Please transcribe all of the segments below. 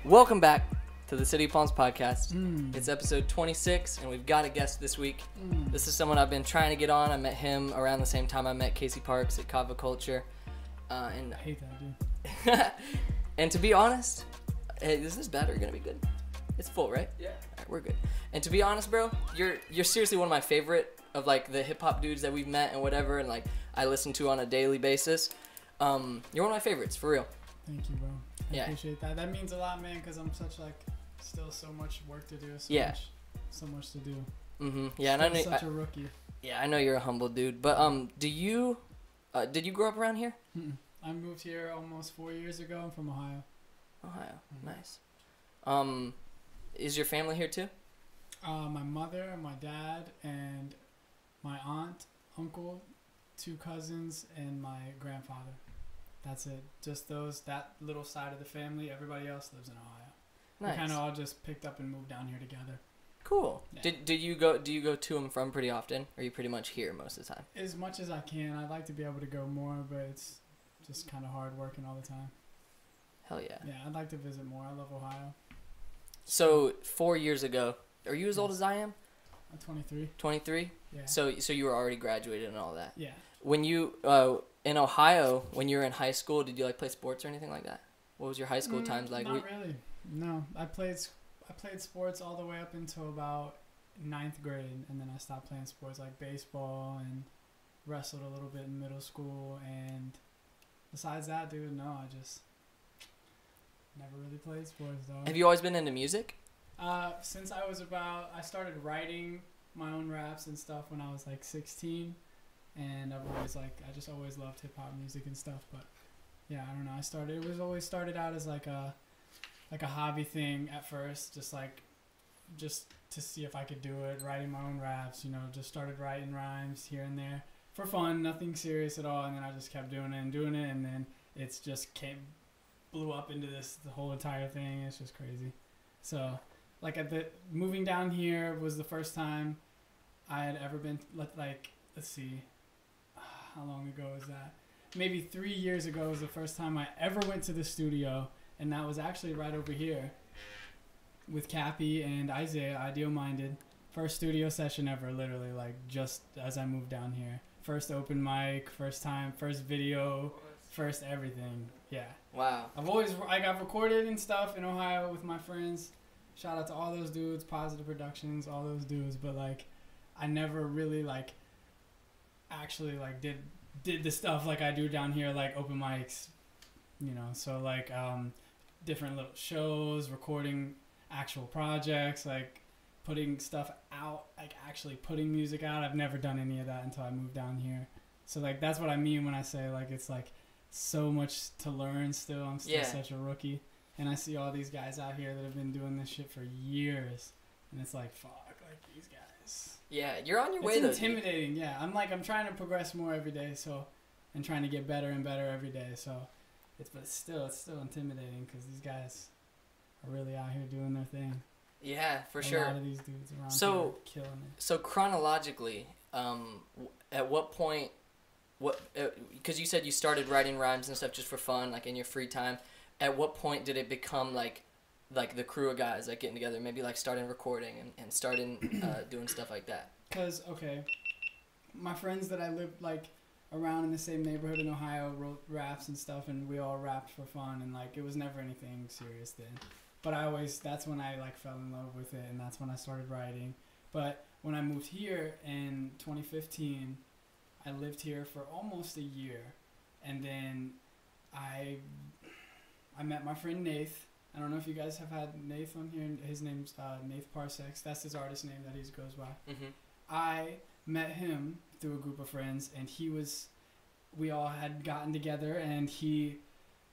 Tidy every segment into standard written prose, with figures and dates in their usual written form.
Welcome back to the City of Palms podcast. It's episode 26, and we've got a guest this week. This is someone I've been trying to get on. I met him around the same time I met Casey Parks at Kava Culture. And I hate that, dude. And to be honest, hey, is this bad or gonna be good? It's full, right? Yeah. All right, we're good. And to be honest, bro, you're seriously one of my favorite of like the hip hop dudes that we've met and whatever, and like I listen to on a daily basis. You're one of my favorites, for real. Thank you, bro. I Yeah. appreciate that. That means a lot, man, because I'm such like still so much work to do. Yeah. So much to do. Yeah, and I know such a rookie. Yeah, I know you're a humble dude, but did you grow up around here? I moved here almost 4 years ago. I'm from Ohio. Ohio, nice. Is your family here too? My mother, my dad, and my aunt, uncle, 2 cousins, and my grandfather. That's it. Just that little side of the family. Everybody else lives in Ohio. Nice. We kind of all just picked up and moved down here together. Cool. Yeah. Do you go to and from pretty often? Or are you pretty much here most of the time? As much as I can. I'd like to be able to go more, but it's just kind of hard working all the time. Hell yeah. Yeah, I'd like to visit more. I love Ohio. So 4 years ago, are you as old as I am? I'm 23. 23? Yeah. So you were already graduated and all that. Yeah. When you in Ohio, when you were in high school, did you like play sports or anything like that? What was your high school times like? Not really. No, I played sports all the way up until about 9th grade, and then I stopped playing sports like baseball and wrestled a little bit in middle school. And besides that, dude, no, I just never really played sports though. Have you always been into music? Since I started writing my own raps and stuff when I was like 16, and I just always loved hip hop music and stuff. But yeah, I don't know. It always started out as like a hobby thing at first, just to see if I could do it, writing my own raps, just started writing rhymes here and there for fun, nothing serious at all. And then I just kept doing it, and then it's just blew up into the whole entire thing. It's just crazy. So like moving down here was the first time I had ever been, like, let's see, how long ago was that? Maybe 3 years ago was the first time I ever went to the studio, and that was actually right over here with Cappy and Isaiah, Ideal Minded. First studio session ever, literally, like, just as I moved down here. First open mic, first time, first video, first everything. Yeah. Wow. I got recorded and stuff in Ohio with my friends. Shout out to all those dudes, Positive Productions, all those dudes. But like, I never really like actually like did the stuff like I do down here, like open mics, So like different little shows, recording actual projects, like putting stuff out, like actually putting music out. I've never done any of that until I moved down here. So like that's what I mean when I say like it's like so much to learn still. I'm still such a rookie. And I see all these guys out here that have been doing this shit for years. And it's like, fuck, like these guys. Yeah, you're on your way though. It's though. intimidating, yeah. I'm trying to progress more every day, and trying to get better and better every day. So it's still intimidating because these guys are really out here doing their thing. Yeah, for sure. A lot of these dudes around here are killing it. So chronologically, at what point, because you said you started writing rhymes and stuff just for fun, like in your free time. At what point did it become like the crew of guys like getting together, maybe like starting recording and starting doing stuff like that? Because, okay, my friends that I lived like around in the same neighborhood in Ohio wrote raps and stuff, and we all rapped for fun, and like it was never anything serious then. But that's when I like fell in love with it, and that's when I started writing. But when I moved here in 2015, I lived here for almost a year, and then I met my friend Nath. I don't know if you guys have had Nath on here. His name's Nath Parsecs. That's his artist name that he goes by. Mm-hmm. I met him through a group of friends, and we all had gotten together, and we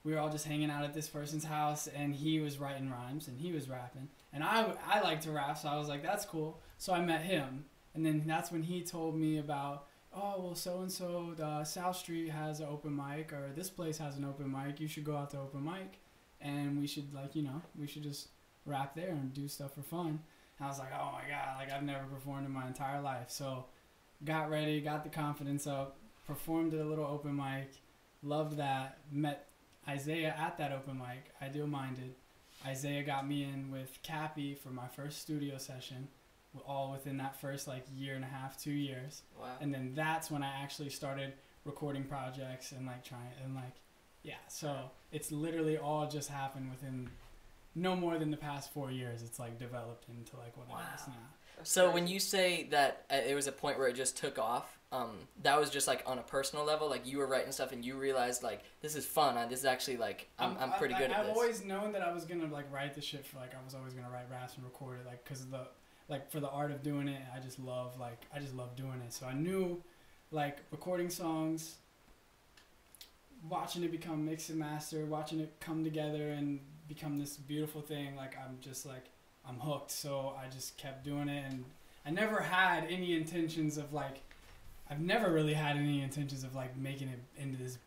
were all just hanging out at this person's house, and he was writing rhymes, and he was rapping. And I like to rap, so I was like, that's cool. So I met him, and then that's when he told me about, oh, well, so-and-so, the South Street has an open mic, or this place has an open mic. You should go out to open mic, and we should, like, we should just rap there and do stuff for fun. And I was like, oh, my God, like, I've never performed in my entire life. So got ready, got the confidence up, performed at a little open mic, loved that, met Isaiah at that open mic, Ideal Minded. Isaiah got me in with Cappy for my first studio session, all within that first like year and a half, 2 years. Wow. And then that's when I actually started recording projects and like trying and like, yeah. So it's literally all just happened within no more than the past 4 years. It's like developed into like what it is now. So when you say that it was a point where it just took off, that was just like on a personal level, like you were writing stuff and you realized like this is fun. This is actually like I'm pretty good at this. I've always known that I was gonna like write the shit for like I was always gonna write raps and record it like because of the like for the art of doing it. I just love doing it. So I knew like recording songs, watching it become mix and master, watching it come together and become this beautiful thing. Like I'm just like I'm hooked. So I just kept doing it, and I never had any intentions of like. I've never really had any intentions of like making it into this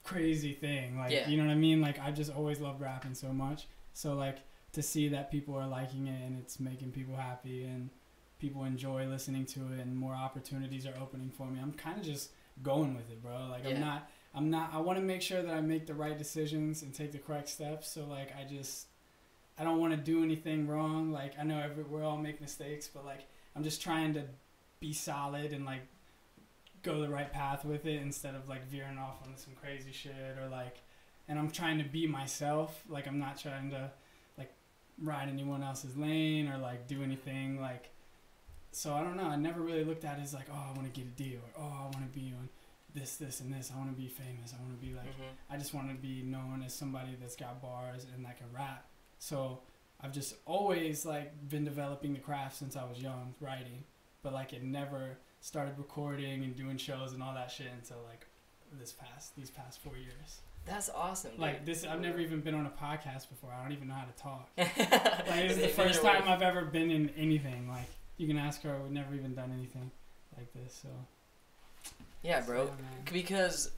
crazy thing. Like, yeah. You know what I mean? Like I just always loved rapping so much. So like to see that people are liking it and it's making people happy and people enjoy listening to it and more opportunities are opening for me. I'm kind of just going with it, bro. Like yeah. I want to make sure that I make the right decisions and take the correct steps. So like I don't want to do anything wrong. Like I know we all make mistakes, but like I'm just trying to be solid and like go the right path with it instead of like veering off on some crazy shit or like, and I'm trying to be myself. Like I'm not trying to like ride anyone else's lane or like do anything like, so I don't know. I never really looked at it as like, oh, I want to get a deal or oh, I want to be on this and this. I want to be famous. I want to be like, I just want to be known as somebody that's got bars and that can rap. So I've just always like been developing the craft since I was young, writing, but like it never started recording and doing shows and all that shit until like these past 4 years. That's awesome, dude. Like this, I've never even been on a podcast before. I don't even know how to talk. Like this is the first time I've ever been in anything. Like you can ask her, we've never even done anything like this. So yeah, bro. Because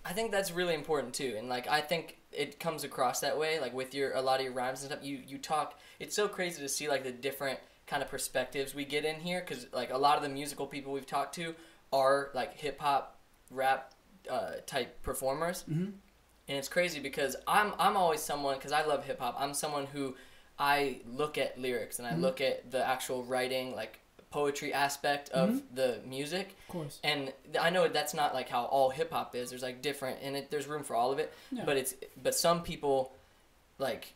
I think that's really important too, and like I think it comes across that way. Like with a lot of your rhymes and stuff, you talk. It's so crazy to see like the different kind of perspectives we get in here, because like a lot of the musical people we've talked to are like hip hop, rap type performers, and it's crazy because I'm always someone, because I love hip hop. I'm someone who I look at lyrics and I look at the actual writing, like poetry aspect of the music. Of course. And I know that's not like how all hip hop is. There's like different, and there's room for all of it. Yeah. But some people like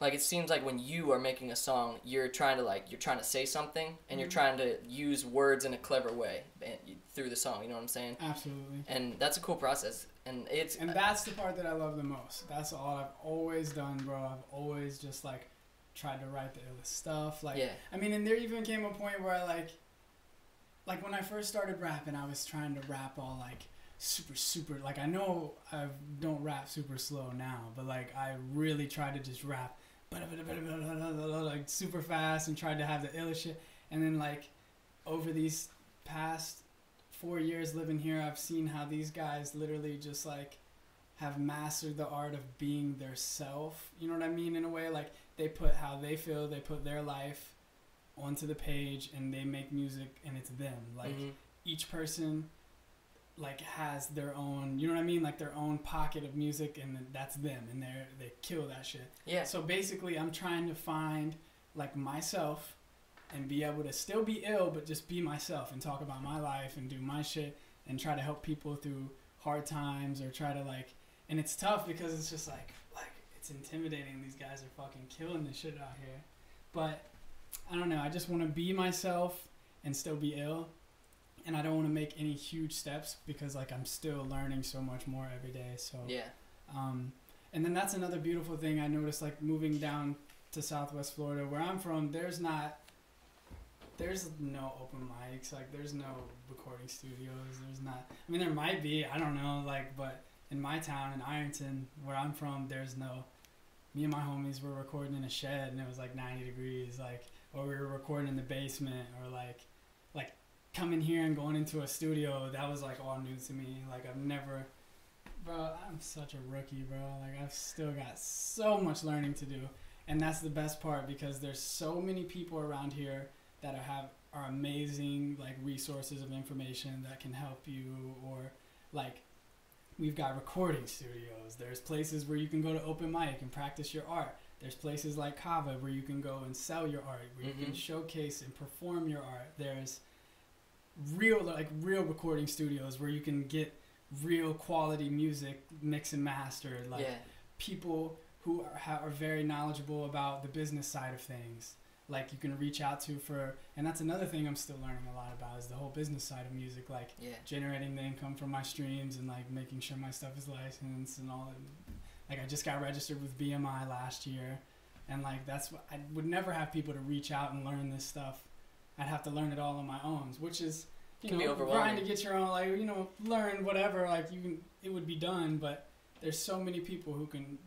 it seems like when you are making a song, you're trying to say something, and you're trying to use words in a clever way through the song. You know what I'm saying? Absolutely. And that's a cool process. And that's the part that I love the most. That's all I've always done, bro. I've always just like tried to write the illest stuff. Like, yeah. I mean, and there even came a point where I like when I first started rapping, I was trying to rap all like super, like I know I don't rap super slow now, but like I really tried to just rap like super fast and tried to have the illest shit. And then like over these past 4 years living here, I've seen how these guys literally just like have mastered the art of being their self. You know what I mean? In a way, like they put how they feel, they put their life onto the page, and they make music, and it's them. Like each person like has their own, you know what I mean, like their own pocket of music, and that's them, and they kill that shit. Yeah. So basically I'm trying to find like myself and be able to still be ill but just be myself and talk about my life and do my shit and try to help people through hard times, or try to like, and it's tough because it's just like it's intimidating. These guys are fucking killing this shit out here. But I don't know, I just want to be myself and still be ill. And I don't want to make any huge steps because like I'm still learning so much more every day. So yeah. And then that's another beautiful thing I noticed, like moving down to Southwest Florida, where I'm from. There's no open mics. Like there's no recording studios. There's not. I mean, there might be. I don't know. Like, but in my town in Ironton, where I'm from, there's no. Me and my homies were recording in a shed, and it was like 90 degrees. Like, or we were recording in the basement, or like coming here and going into a studio, that was like all new to me. Like I've never, bro, I'm such a rookie, bro. Like I've still got so much learning to do, and that's the best part, because there's so many people around here that are amazing like resources of information that can help you, or like we've got recording studios. There's places where you can go to open mic and practice your art. There's places like Kava where you can go and sell your art, where you can showcase and perform your art. There's real recording studios where you can get real quality music mixed and mastered. Like people who are very knowledgeable about the business side of things. Like you can reach out to and that's another thing I'm still learning a lot about is the whole business side of music, like generating the income from my streams and like making sure my stuff is licensed and all that. Like I just got registered with BMI last year, and like that's what I would never have people to reach out and learn this stuff. I'd have to learn it all on my own, which is grind to get your own, like learn whatever, like it would be done, but there's so many people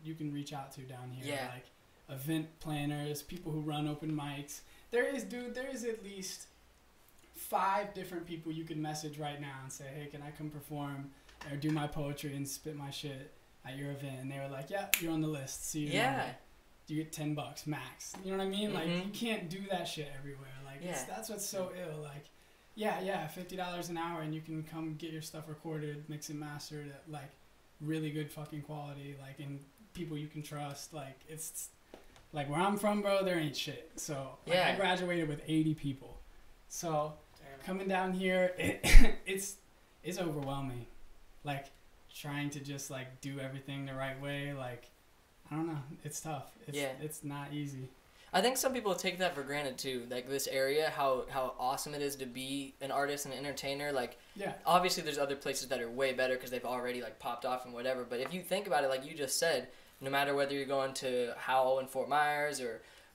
you can reach out to down here, like event planners, people who run open mics. There is at least 5 different people you can message right now and say, hey, can I come perform or do my poetry and spit my shit at your event? And they were like, yeah, you're on the list. See you. You get $10 max. You know what I mean? Like you can't do that shit everywhere. Like that's what's so ill. Like $50 an hour and you can come get your stuff recorded, mix and mastered at like really good fucking quality, like and people you can trust. Like it's like where I'm from, bro, there ain't shit. So like, I graduated with 80 people. So coming down here, it's overwhelming. Like trying to just like do everything the right way. Like I don't know, it's tough. It's not easy. I think some people take that for granted too. Like this area, how awesome it is to be an artist and an entertainer. Like obviously there's other places that are way better because they've already like popped off and whatever. But if you think about it, like you just said, no matter whether you're going to Howell in Fort Myers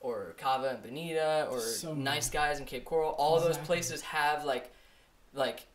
or Cava and Bonita or Nice Guys in Cape Coral, all those places have like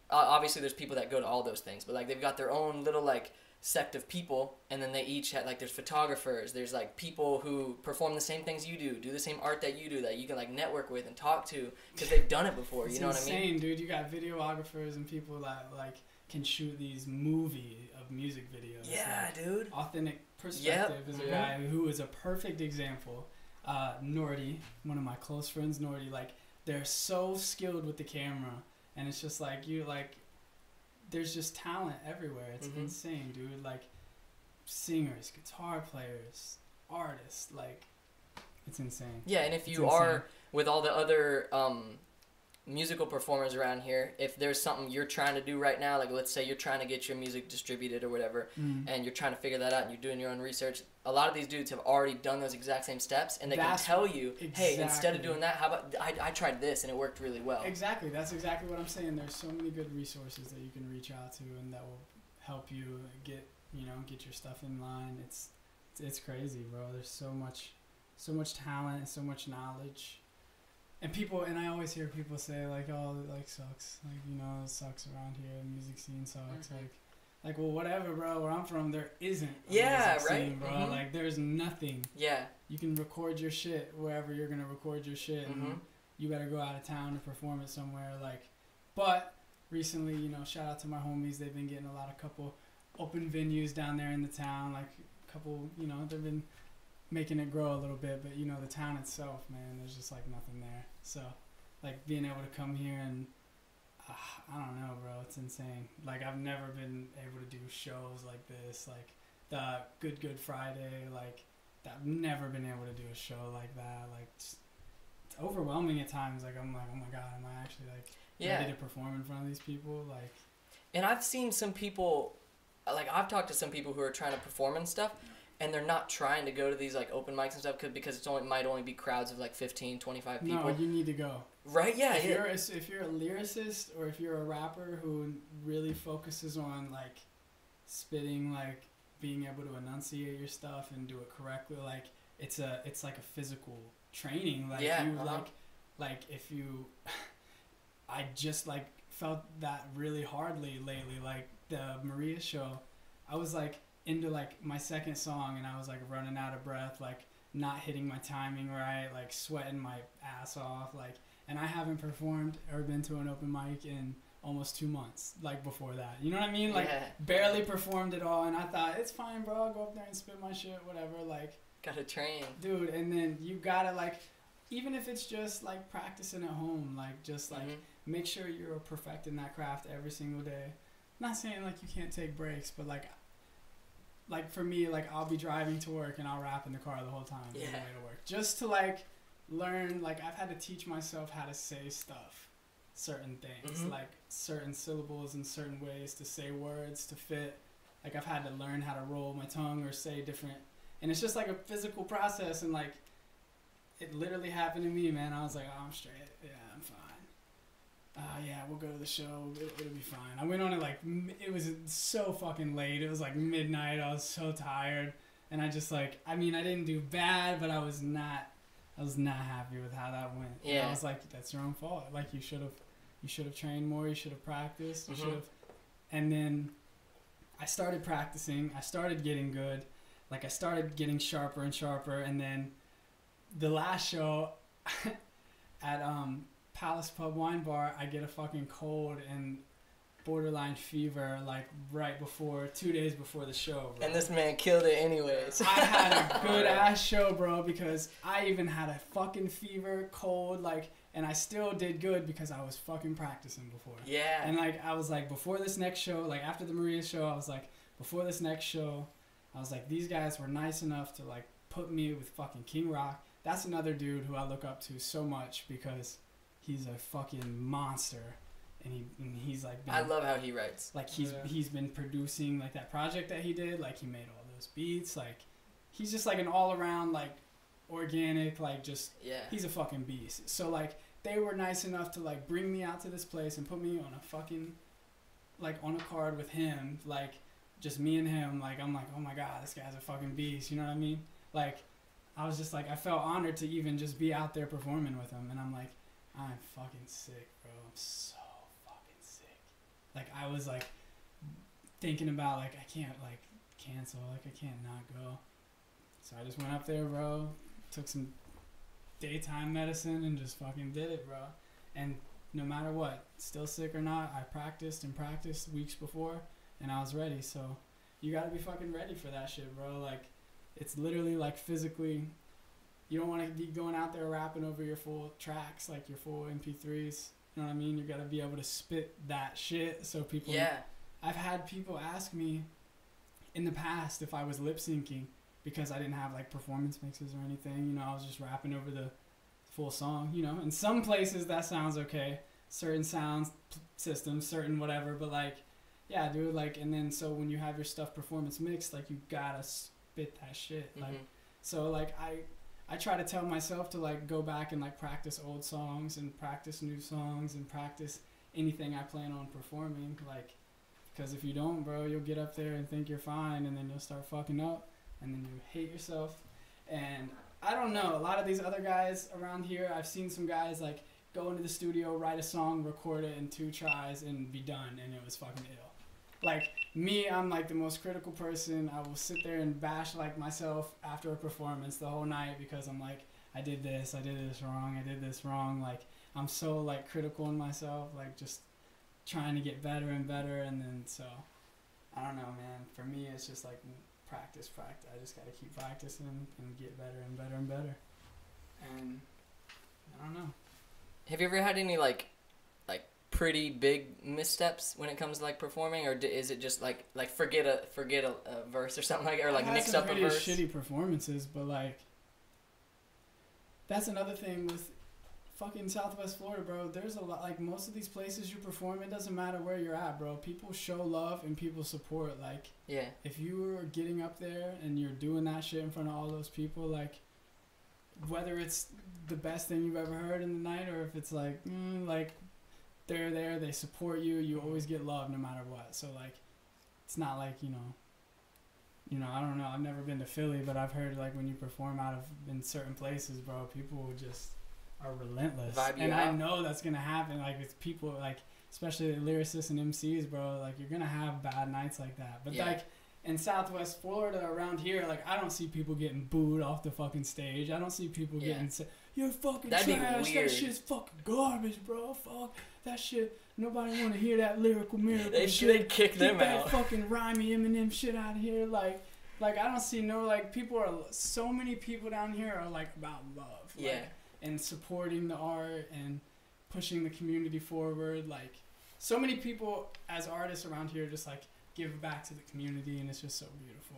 obviously there's people that go to all those things, but like they've got their own little like sect of people, and then they each have like there's photographers, there's like people who perform the same things you do the same art that you do, that you can like network with and talk to because they've done it before. You know what I mean? It's insane, dude. You got videographers and people that like can shoot these music videos. Yeah, like, dude. Authentic Perspective is a guy who is a perfect example. Nordy, one of my close friends, Nordy, like they're so skilled with the camera, and it's just like there's just talent everywhere. It's insane, dude. Like singers, guitar players, artists, like it's insane. Yeah, and if you are with all the other musical performers around here, if there's something you're trying to do right now, like let's say you're trying to get your music distributed or whatever, and you're trying to figure that out and you're doing your own research, a lot of these dudes have already done those exact same steps, and they can tell you, hey, instead of doing that, how about I tried this and it worked really well. Exactly. That's exactly what I'm saying. There's so many good resources that you can reach out to and that will help you get your stuff in line. It's crazy, bro. There's so much talent and so much knowledge. And I always hear people say like, oh, it like sucks, like it sucks around here, the music scene sucks, like well, whatever, bro. Where I'm from, there isn't a music scene, bro. Like there's nothing. Yeah. You can record your shit wherever you're gonna record your shit, and you gotta go out of town to perform it somewhere. Like, but recently, shout out to my homies. They've been getting a couple open venues down there in the town, like a couple, they've been making it grow a little bit, but the town itself, man, there's just like nothing there. So like being able to come here and I don't know, bro, it's insane. Like I've never been able to do shows like this, like the Good Friday, like I've never been able to do a show like that. Like it's overwhelming at times. Like I'm like, oh my god, am I actually like ready to perform in front of these people? Like, and I've seen some people, like I've talked to some people who are trying to perform and stuff, and they're not trying to go to these like open mics and stuff because it might only be crowds of like 15, 25 people. No, you need to go. Right? Yeah. If you're a lyricist or if you're a rapper who really focuses on like spitting, like being able to enunciate your stuff and do it correctly, like it's like a physical training. Like like if you, I just like felt that really hardly lately. Like the Maria show, I was like into like my second song and I was like running out of breath, like not hitting my timing right, like sweating my ass off, like, and I haven't performed or been to an open mic in almost 2 months, like before that, you know what I mean? Like barely performed at all, and I thought it's fine, bro, I'll go up there and spit my shit, whatever, like gotta train, dude. And then you gotta like, even if it's just like practicing at home, like just like make sure you're perfecting that craft every single day. I'm not saying like you can't take breaks, but like like for me, like I'll be driving to work and I'll rap in the car the whole time on the way to work, just to like learn. Like I've had to teach myself how to say stuff, certain things, like certain syllables and certain ways to say words to fit. Like I've had to learn how to roll my tongue or say different, and it's just like a physical process. And like it literally happened to me, man. I was like, oh, I'm straight. Yeah, I'm fine. Yeah, we'll go to the show. It'll be fine. I went on it like, it was so fucking late. It was like midnight. I was so tired. And I just like, I mean, I didn't do bad, but I was not happy with how that went. Yeah. And I was like, that's your own fault. Like you should have trained more. You should have practiced. You should have. And then I started practicing. I started getting good. Like I started getting sharper and sharper. And then the last show at, Palace Pub Wine Bar, I get a fucking cold and borderline fever like right before, 2 days before the show, bro. And this man killed it anyways. I had a good ass show, bro, because I even had a fucking fever, cold, like, and I still did good because I was fucking practicing before. Yeah. And like I was like, before this next show, like after the Maria show, I was like, before this next show, I was like, these guys were nice enough to like put me with fucking King Rock. That's another dude who I look up to so much because he's a fucking monster, and he's like been, I love how he writes. Like he's been producing like that project that he did. Like he made all those beats. Like he's just like an all around like organic like just he's a fucking beast. So like they were nice enough to like bring me out to this place and put me on a fucking like on a card with him. Like just me and him. Like I'm like, oh my god, this guy's a fucking beast. You know what I mean? Like I was just like, I felt honored to even just be out there performing with him, and I'm like, I'm fucking sick, bro. I'm so fucking sick. Like, I was, like, thinking about, like, I can't, like, cancel. Like, I can't not go. So I just went up there, bro. Took some daytime medicine and just fucking did it, bro. And no matter what, still sick or not, I practiced and practiced weeks before, and I was ready. So you gotta be fucking ready for that shit, bro. Like, it's literally, like, physically... You don't want to be going out there rapping over your full tracks, like your full MP3s. You know what I mean? You got to be able to spit that shit so people... Yeah. I've had people ask me in the past if I was lip syncing because I didn't have like performance mixes or anything. You know, I was just rapping over the full song, you know. In some places that sounds okay. Certain sound systems, certain whatever. But like, yeah, dude, like, and then so when you have your stuff performance mixed, like you got to spit that shit. Like, so like I try to tell myself to like go back and like practice old songs and practice new songs and practice anything I plan on performing, like, because if you don't, bro, you'll get up there and think you're fine, and then you'll start fucking up, and then you hate yourself. And I don't know, a lot of these other guys around here, I've seen some guys like go into the studio, write a song, record it in 2 tries, and be done, and it was fucking ill. Like, me, I'm like the most critical person. I will sit there and bash like myself after a performance the whole night because I'm like, I did this wrong. Like, I'm so like critical in myself, like just trying to get better and better. And then so, I don't know, man. For me, it's just like practice. I just gotta keep practicing and get better and better and better. And I don't know. Have you ever had any like pretty big missteps when it comes to like performing, or is it just like forget a verse or something like, or like mix up a verse? I've had some pretty shitty performances, but like that's another thing with fucking Southwest Florida, bro. There's a lot, like most of these places you perform, it doesn't matter where you're at, bro. People show love and people support. Like, if you are getting up there and you're doing that shit in front of all those people, like, whether it's the best thing you've ever heard in the night or if it's like, like, they're there, they support you, you always get love no matter what. So, like, it's not like, you know, I don't know, I've never been to Philly, but I've heard, like, when you perform in certain places, bro, people just are relentless. And I know that's going to happen. Like, it's people, like, especially the lyricists and MCs, bro, like, you're going to have bad nights like that. But, like, in Southwest Florida, around here, like, I don't see people getting booed off the fucking stage. I don't see people getting you're fucking trash. That shit's fucking garbage, bro. Fuck that shit. Nobody want to hear that lyrical miracle. They'd kick them out. That fucking rhymey Eminem shit out of here. Like I don't see so many people down here are like about love. Like, and supporting the art and pushing the community forward. Like, so many people as artists around here just like give back to the community, and it's just so beautiful.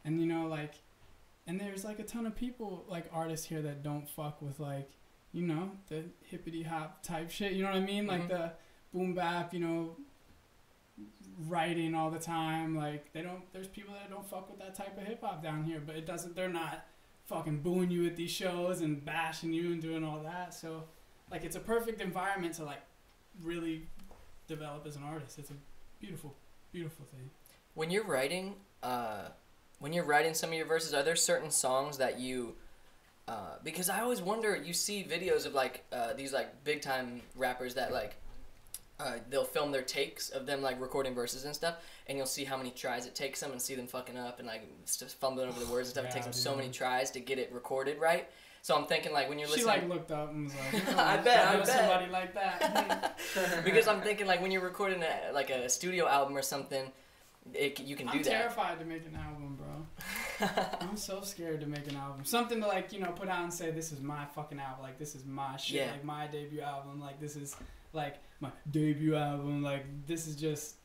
And, you know, like, and there's, like, a ton of people, like, artists here that don't fuck with, like, you know, the hippity hop type shit, you know what I mean? Like, the boom bap, you know, writing all the time. Like, there's people that don't fuck with that type of hip hop down here, but they're not fucking booing you at these shows and bashing you and doing all that. So, like, it's a perfect environment to, like, really develop as an artist. It's a beautiful, beautiful thing. When you're writing some of your verses, are there certain songs that you, because I always wonder, you see videos of, like, these, like, big time rappers that, like, they'll film their takes of them, like, recording verses and stuff, and you'll see how many tries it takes them and see them fucking up and, like, just fumbling over the words and stuff. It takes them so many tries to get it recorded right. So I'm thinking, like, when you're listening... She, like, looked up and was like, oh, I bet. somebody like that. Because I'm thinking, like, when you're recording, a studio album or something, you can do that. I'm terrified to make an album, bro. I'm so scared to make an album. Something to, like, you know, put out and say, this is my fucking album. Like, this is my shit. Yeah. Like, my debut album. Like, this is... like my debut album, like this is just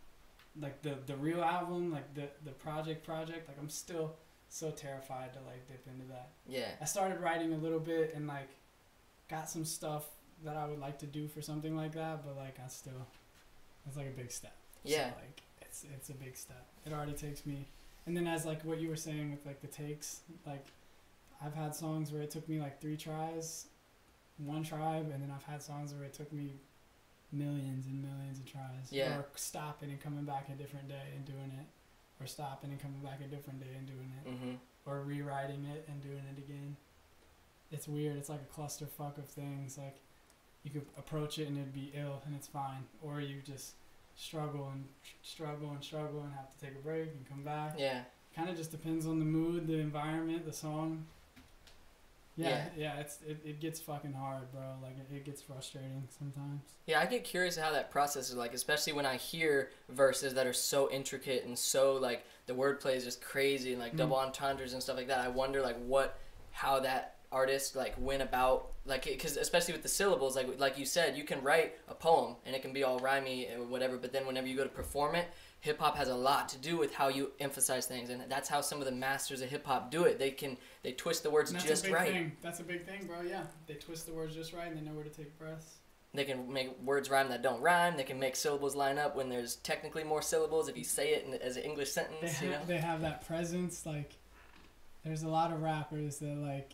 like the real album, like the project. Like I'm still so terrified to like dip into that. Yeah. I started writing a little bit and like got some stuff that I would like to do for something like that, but like it's like a big step. Yeah. So, like it's a big step. It already takes me, and then as like what you were saying with like the takes, like I've had songs where it took me like 3 tries, 1 try, and then I've had songs where it took me millions and millions of tries. Yeah. Or stopping and coming back a different day and doing it. Or stopping and coming back a different day and doing it. Mm-hmm. Or rewriting it and doing it again. It's weird. It's like a clusterfuck of things. Like, you could approach it and it'd be ill and it's fine. Or you just struggle and have to take a break and come back. Yeah. Kind of just depends on the mood, the environment, the song. Yeah, it gets fucking hard, bro. Like, it gets frustrating sometimes. Yeah, I get curious how that process is like, especially when I hear verses that are so intricate and so, like, the wordplay is just crazy and, like, double entendres and stuff like that. I wonder, like, how that artist, like, went about, like, because especially with the syllables, like you said, you can write a poem and it can be all rhymey or whatever, but then whenever you go to perform it, hip-hop has a lot to do with how you emphasize things, and that's how some of the masters of hip-hop do it. They twist the words just right. That's a big thing, bro, yeah. They twist the words just right, and they know where to take breaths. They can make words rhyme that don't rhyme. They can make syllables line up when there's technically more syllables if you say it as an English sentence. They have that presence. Like, there's a lot of rappers that, like,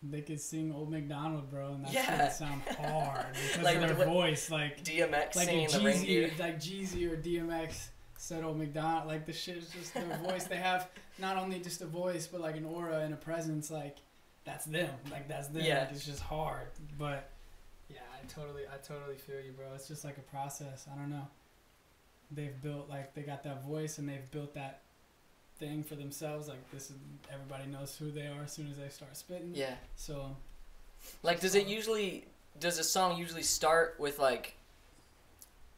they could sing Old MacDonald, bro, and that shit sound hard because like, of their voice. Like DMX like singing the reindeer. Like Jeezy or DMX said Old MacDonald. Like, the shit is just their voice. They have not only just a voice, but like an aura and a presence. Like, that's them. Like, that's them. Yeah. Like, it's just hard. But yeah, I totally feel you, bro. It's just like a process. I don't know. They've built, like, they got that voice and they've built that thing for themselves. Like, this is, everybody knows who they are as soon as they start spitting. Yeah. So, like, does a song usually start with, like,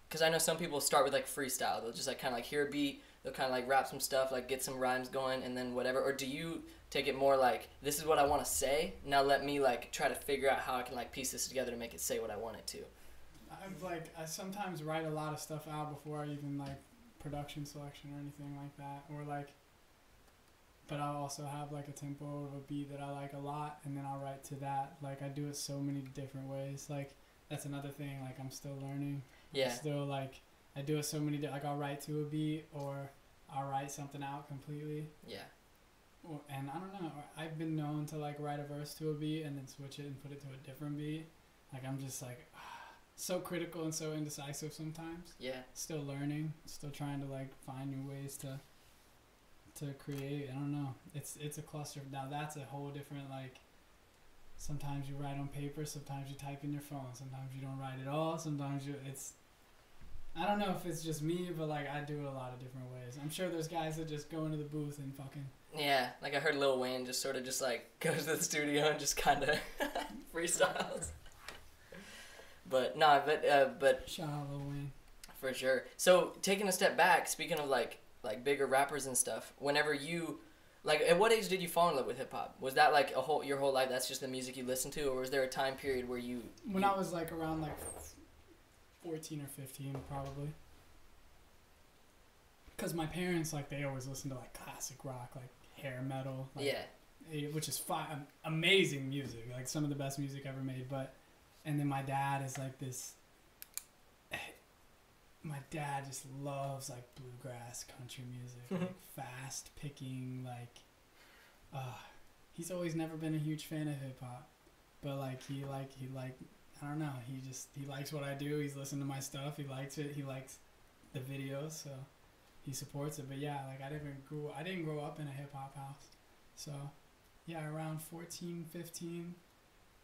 because I know some people start with, like, freestyle. They'll just, like, kind of, like, hear a beat, they'll kind of, like, rap some stuff, like, get some rhymes going, and then whatever. Or do you take it more like, this is what I want to say, now let me, like, try to figure out how I can, like, piece this together to make it say what I want it to? I sometimes write a lot of stuff out before I even, like, production selection or anything like that. Or, like, but I'll also have, like, a tempo of a beat that I like a lot, and then I'll write to that. Like, I do it so many different ways. Like, that's another thing. Like, I'm still learning. Yeah. I'm still, like, I do it so many like, I'll write to a beat, or I'll write something out completely. Yeah. And I don't know. I've been known to, like, write a verse to a beat and then switch it and put it to a different beat. Like, I'm just, like, so critical and so indecisive sometimes. Yeah. Still learning. Still trying to, like, find new ways to create. I don't know. It's a cluster. Now that's a whole different, like, sometimes you write on paper, sometimes you type in your phone, sometimes you don't write at all, sometimes I don't know if it's just me, but, like, I do it a lot of different ways. I'm sure there's guys that just go into the booth and fucking... Yeah, like, I heard Lil Wayne just sort of just, like, goes to the studio and just kind of freestyles. But, no, but... Shout out Lil Wayne. For sure. So, taking a step back, speaking of, like bigger rappers and stuff, whenever you, like, at what age did you fall in love with hip-hop? Was that, like, your whole life, that's just the music you listened to, or was there a time period where When I was, like, around, like, 14 or 15, probably. Because my parents, like, they always listened to, like, classic rock, like, hair metal. Like, yeah. Which is amazing music, like some of the best music ever made. And then my dad is like this. My dad just loves like bluegrass country music, like fast picking, like. He's always never been a huge fan of hip hop, but like he I don't know. He likes what I do. He's listened to my stuff. He likes it. He likes the videos, so he supports it. But yeah, like I didn't grow up in a hip hop house, so yeah, around 14, 15,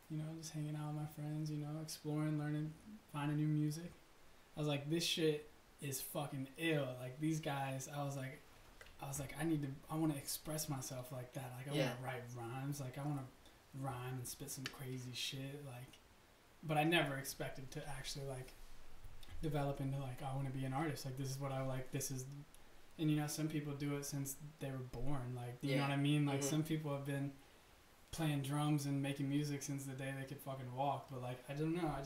you know, just hanging out with my friends, you know, exploring, learning, finding new music. I was like, this shit is fucking ill. Like these guys, I was like, I want to express myself like that. Like I want to write rhymes. Like I want to rhyme and spit some crazy shit. Like, but I never expected to actually like develop into like I want to be an artist. Like this is what I like. This is, and you know, some people do it since they were born. Like, you know what I mean? Like some people have been playing drums and making music since the day they could fucking walk. But like I don't know. It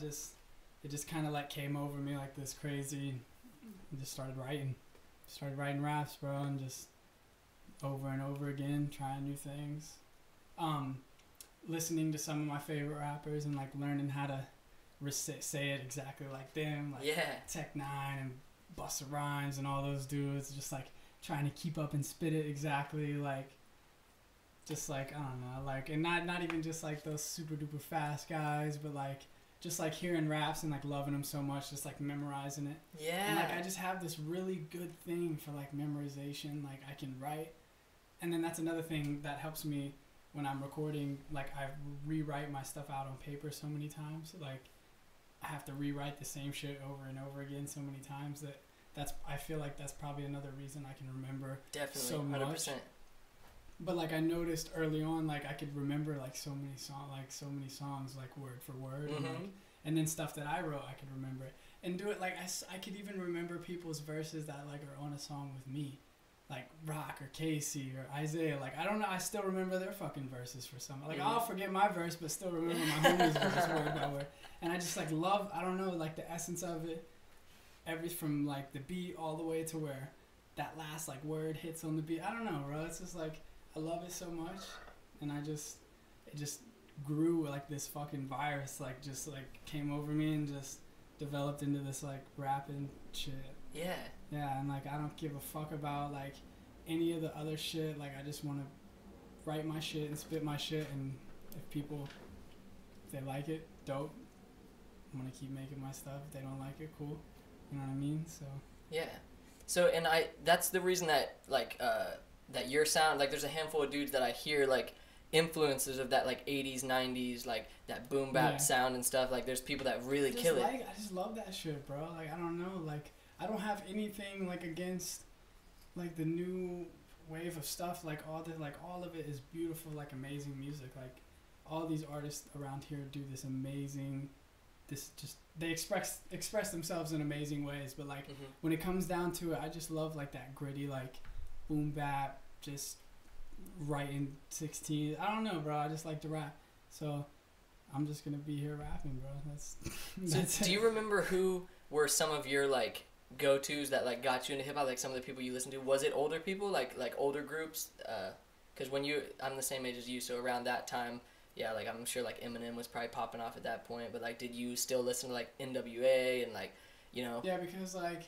just kind of like came over me like this crazy. And just started writing raps, bro, and just over and over again, trying new things. Listening to some of my favorite rappers and like learning how to say it exactly like them, like Tech Nine and Busta Rhymes and all those dudes. Just like trying to keep up and spit it exactly like, just like I don't know, like, and not even just like those super duper fast guys, but like. Just like hearing raps and like loving them so much, just like memorizing it. Yeah. And like I just have this really good thing for like memorization. Like I can write, and then that's another thing that helps me when I'm recording. Like I rewrite my stuff out on paper so many times. Like I have to rewrite the same shit over and over again so many times I feel like that's probably another reason I can remember so much. 100%. But like I noticed early on, like I could remember like so many songs like word for word, and then stuff that I wrote I could remember it and do it. Like I could even remember people's verses that like are on a song with me, like Rock or Casey or Isaiah. Like I don't know, I still remember their fucking verses for some. Like I'll forget my verse, but still remember my homie's verse word by word. And I just like love, I don't know, like the essence of it, from like the beat all the way to where that last like word hits on the beat. I don't know, bro. It's just like. I love it so much, and it just grew like this fucking virus, like just like came over me and just developed into this like rapping shit. Yeah. Yeah, and like I don't give a fuck about like any of the other shit. Like I just want to write my shit and spit my shit, and if they like it, dope. I'm gonna keep making my stuff. If they don't like it, cool. You know what I mean? So. Yeah. So and that's the reason that like that your sound, like there's a handful of dudes that I hear like influences of that like 80s 90s like that boom bap sound and stuff. Like there's people that really kill it. I just love that shit, bro. Like I don't know, like I don't have anything like against like the new wave of stuff. Like all of it is beautiful, like amazing music. Like all these artists around here do this amazing, they express themselves in amazing ways. But like when it comes down to it, I just love like that gritty like boom bap, just writing 16. I don't know, bro. I just like to rap, so I'm just gonna be here rapping, bro. That's do you remember who were some of your like go-tos that like got you into hip hop? Like some of the people you listened to. Was it older people, like older groups? Because I'm the same age as you, so around that time, yeah, like I'm sure like Eminem was probably popping off at that point. But like, did you still listen to like NWA and like, you know? Yeah, because like.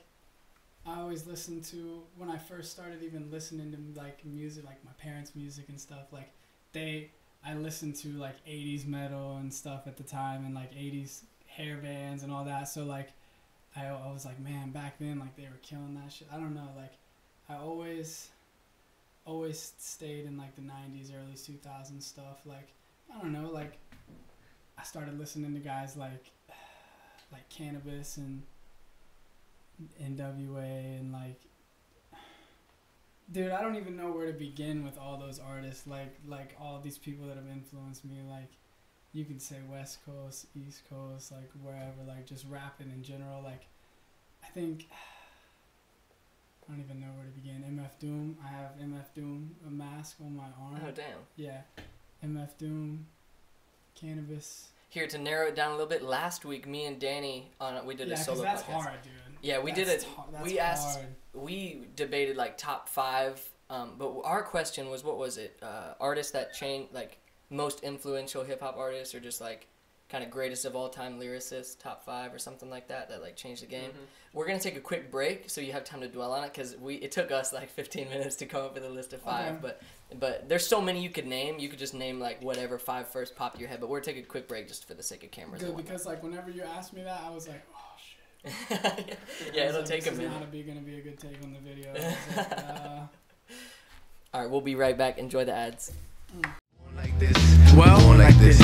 I always listened to, when I first started even listening to like music, like my parents' music and stuff, like I listened to like 80s metal and stuff at the time and like 80s hair bands and all that. So like I was like, man, back then like they were killing that shit. I don't know, like I always stayed in like the 90s, early 2000s stuff. Like I don't know, like I started listening to guys like Cannabis and NWA and like, dude, I don't even know where to begin with all those artists. Like all these people that have influenced me. Like you can say West Coast, East Coast, like wherever. Like just rapping in general. Like I think I don't even know where to begin. MF Doom. I have MF Doom a mask on my arm. Oh damn. Yeah, MF Doom, Cannabis. Here to narrow it down a little bit. Last week, me and Danny we did a solo podcast. Yeah, that's hard, dude. Yeah, we debated like top 5 But our question was, what was it? Artists that changed, like, most influential hip-hop artists, or just, like, kind of greatest of all time lyricists, top 5 or something like that like changed the game. We're going to take a quick break so you have time to dwell on it, because it took us like 15 minutes to come up with a list of 5, but there's so many you could name. You could just name like whatever 5 first pop to your head, but we're taking a quick break just for the sake of cameras. Good, because like whenever you asked me that, I was like, oh shit. Yeah, it'll take a minute. This is going to be a good take on the video. I was like, All right, we'll be right back. Enjoy the ads. Well, like this.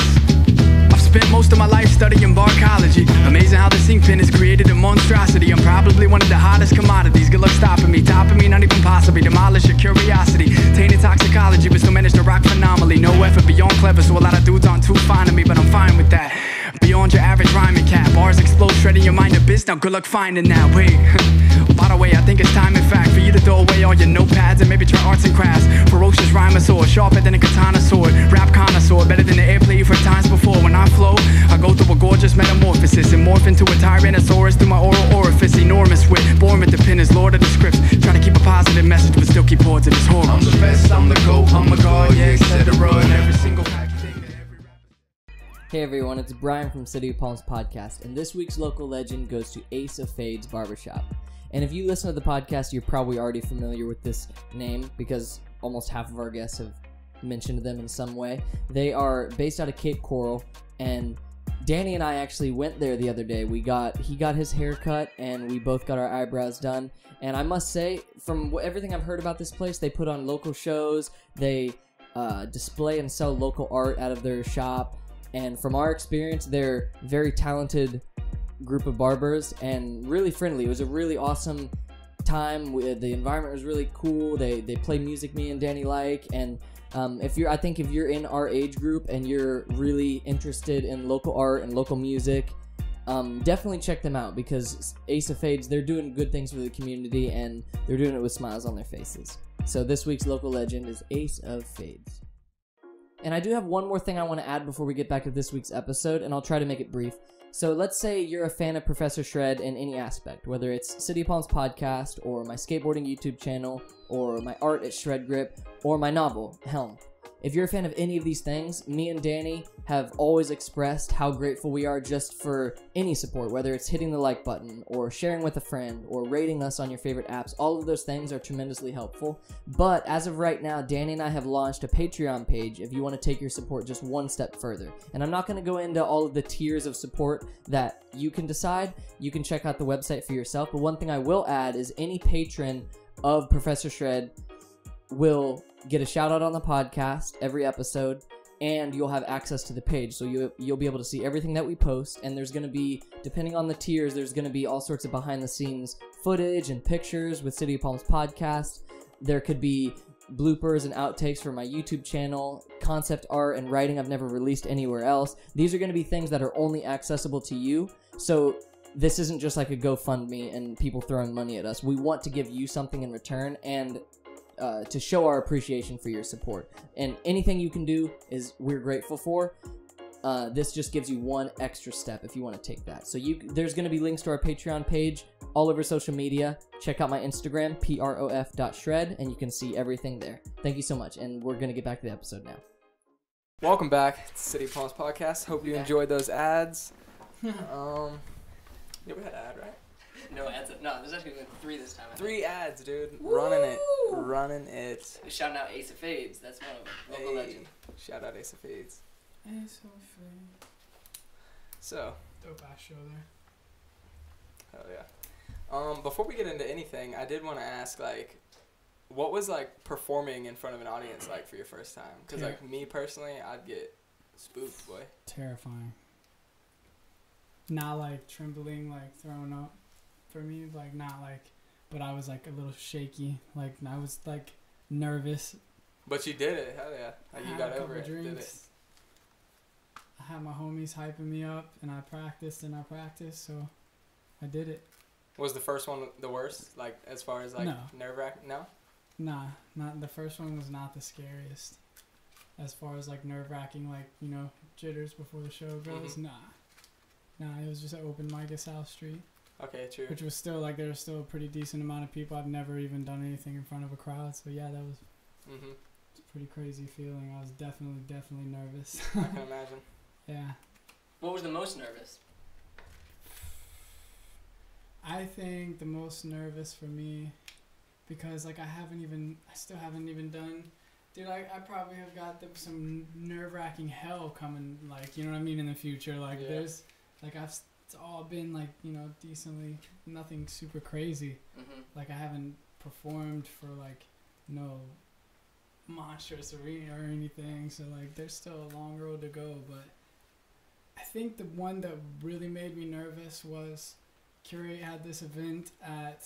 I've spent most of my life studying barcology. Amazing how this ink pen has created a monstrosity. I'm probably one of the hottest commodities. Good luck stopping me, topping me, not even possibly. Demolish your curiosity. Tainted toxicology, but still manage to rock phenomenally. No effort beyond clever, so a lot of dudes aren't too fine of me, but I'm fine with that. Beyond your average rhyming cat. Bars explode, shredding your mind to bits. Now good luck finding that. Wait. By the way, I think it's time, in fact, for you to throw away all your notepads and maybe try arts and crafts. Ferocious rhyme sword, sharper than a katana sword. Rap connoisseur, better than the airplay you've heard times before. When I flow, I go through a gorgeous metamorphosis and morph into a tyrannosaurus through my oral orifice. Enormous wit, born with the pen as lord of the scripts. Try to keep a positive message, but still keep hordes of this horror. I'm the best, I'm the GOAT, I'm a god, yeah, etc. And every single thing that every rapper. Hey everyone, it's Brian from City of Palms Podcast, and this week's local legend goes to Ace of Fades Barbershop. And if you listen to the podcast, you're probably already familiar with this name because almost half of our guests have mentioned them in some way. They are based out of Cape Coral, and Danny and I actually went there the other day. He got his hair cut, and we both got our eyebrows done. And I must say, from everything I've heard about this place, they put on local shows, they display and sell local art out of their shop, and from our experience, they're very talented group of barbers and really friendly. It was a really awesome time. The environment was really cool. They play music me and Danny like, and I think if you're in our age group and you're really interested in local art and local music, definitely check them out, because Ace of Fades, they're doing good things for the community and they're doing it with smiles on their faces. So this week's local legend is Ace of Fades. And I do have one more thing I want to add before we get back to this week's episode, and I'll try to make it brief. So let's say you're a fan of Professor Shred in any aspect, whether it's City of Palms podcast, or my skateboarding YouTube channel, or my art at Shred Grip, or my novel, Helm. If you're a fan of any of these things, me and Danny have always expressed how grateful we are just for any support, whether it's hitting the like button, or sharing with a friend, or rating us on your favorite apps. All of those things are tremendously helpful. But as of right now, Danny and I have launched a Patreon page if you want to take your support just one step further. And I'm not going to go into all of the tiers of support that you can decide. You can check out the website for yourself. But one thing I will add is any patron of Professor Shred will get a shout out on the podcast every episode, and you'll have access to the page, so you'll be able to see everything that we post. And there's going to be, depending on the tiers, there's going to be all sorts of behind the scenes footage and pictures with City of Palms podcast. There could be bloopers and outtakes for my YouTube channel, concept art and writing I've never released anywhere else. These are going to be things that are only accessible to you, so this isn't just like a GoFundMe and people throwing money at us. We want to give you something in return, and to show our appreciation for your support. And anything you can do is we're grateful for. This just gives you one extra step if you want to take that. So there's going to be links to our Patreon page all over social media. Check out my Instagram, prof.shred, and you can see everything there. Thank you so much, and we're going to get back to the episode now. Welcome back to City Palms Podcast. Hope you enjoyed those ads. Yeah, we had an ad, right? No ads. No, there's actually been 3 this time. 3 ads, dude. Woo! Running it. Shouting out Ace of Fades. That's one of them. Local legend. Shout out Ace of Fades. Ace of Fades. So. Dope ass show there. Hell yeah. Before we get into anything, I did want to ask, like, what was like performing in front of an audience like for your first time? Because like me personally, I'd get spooked, boy. Terrifying. Not like trembling, like throwing up for me, like not like, but I was like a little shaky, like I was like nervous. But you did it, hell yeah! Like you got over it, did it. I had my homies hyping me up, and I practiced, so I did it. Was the first one the worst? Like as far as like nerve-wracking? No. Nah, not the first one was not the scariest. As far as like nerve-wracking, like you know jitters before the show goes, Nah, it was just an open mic at South Street. Okay, true. Which was still like there was still a pretty decent amount of people. I've never even done anything in front of a crowd, so yeah, that was it's a pretty crazy feeling. I was definitely nervous. I can imagine. Yeah. What was the most nervous? I think the most nervous for me, because like I still haven't even done, dude, I probably have got some nerve-wracking hell coming, like, you know what I mean, in the future. Like there's, like it's all been like, you know, decently, nothing super crazy. Like I haven't performed for like no monstrous arena or anything, so like there's still a long road to go. But I think the one that really made me nervous was Curate had this event at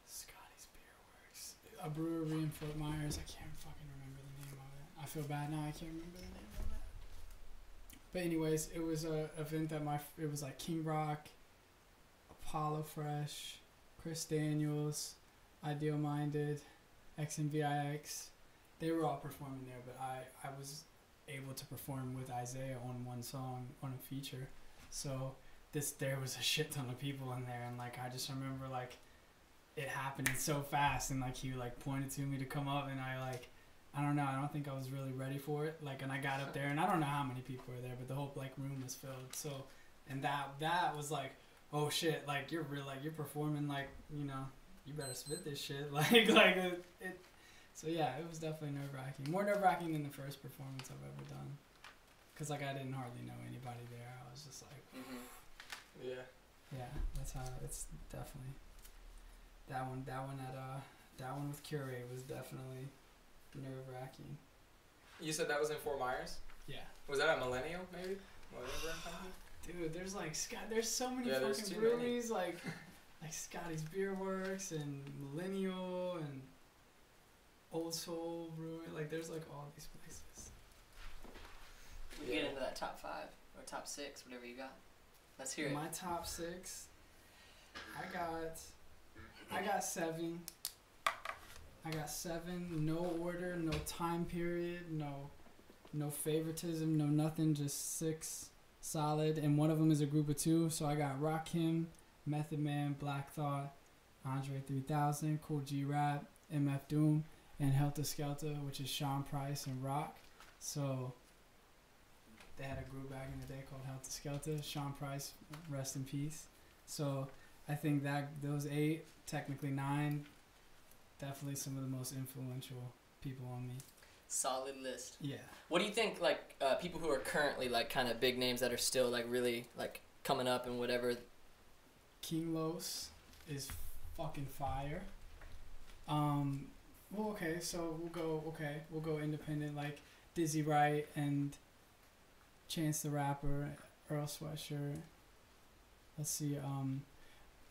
Scotty's Beer Works, a brewery in Fort Myers. I can't fucking remember the name of it. I feel bad now. I can't remember the name of it. But anyways, it was a event that it was like King Rock, Apollo Fresh, Chris Daniels, Ideal Minded, XMVIX. They were all performing there, but I was able to perform with Isaiah on one song on a feature. So there was a shit ton of people in there, and like I just remember like it happening so fast, and like he like pointed to me to come up, and I don't know, I don't think I was really ready for it. Like, and I got up there, and I don't know how many people were there, but the whole like room was filled. So, and that was like, oh shit, like you're performing, like, you know, you better spit this shit, like it. So yeah, it was definitely nerve-wracking. More nerve-wracking than the first performance I've ever done, cause like I didn't hardly know anybody there. I was just like. Yeah, that's how it's definitely that one with Curate was definitely nerve-wracking. You said that was in Fort Myers? Yeah. Was that at Millennial, maybe? Millennial Brewing Company? Dude, there's so many fucking breweries, like Scotty's Beer Works and Millennial and Old Soul Brewing. Like there's like all these places. We get into that top 5 or top 6, whatever you got. Let's hear it. My top 6. I got 7. I got 7. No order, no time period, no favoritism, no nothing. Just 6 solid, and one of them is a group of 2. So I got Rakim, Method Man, Black Thought, Andre 3000, Cool G Rap, MF Doom, and Helter Skelter, which is Sean Price and Rock. So they had a group back in the day called Helter Skelter. Sean Price, rest in peace. So I think that those 8, technically 9, definitely some of the most influential people on me. Solid list. Yeah. What do you think, like, people who are currently, like, kind of big names that are still, like, really, like, coming up and whatever? King Los is fucking fire. Well, okay, so we'll go independent, like Dizzy Wright and Chance the Rapper, Earl Sweatshirt. Let's see,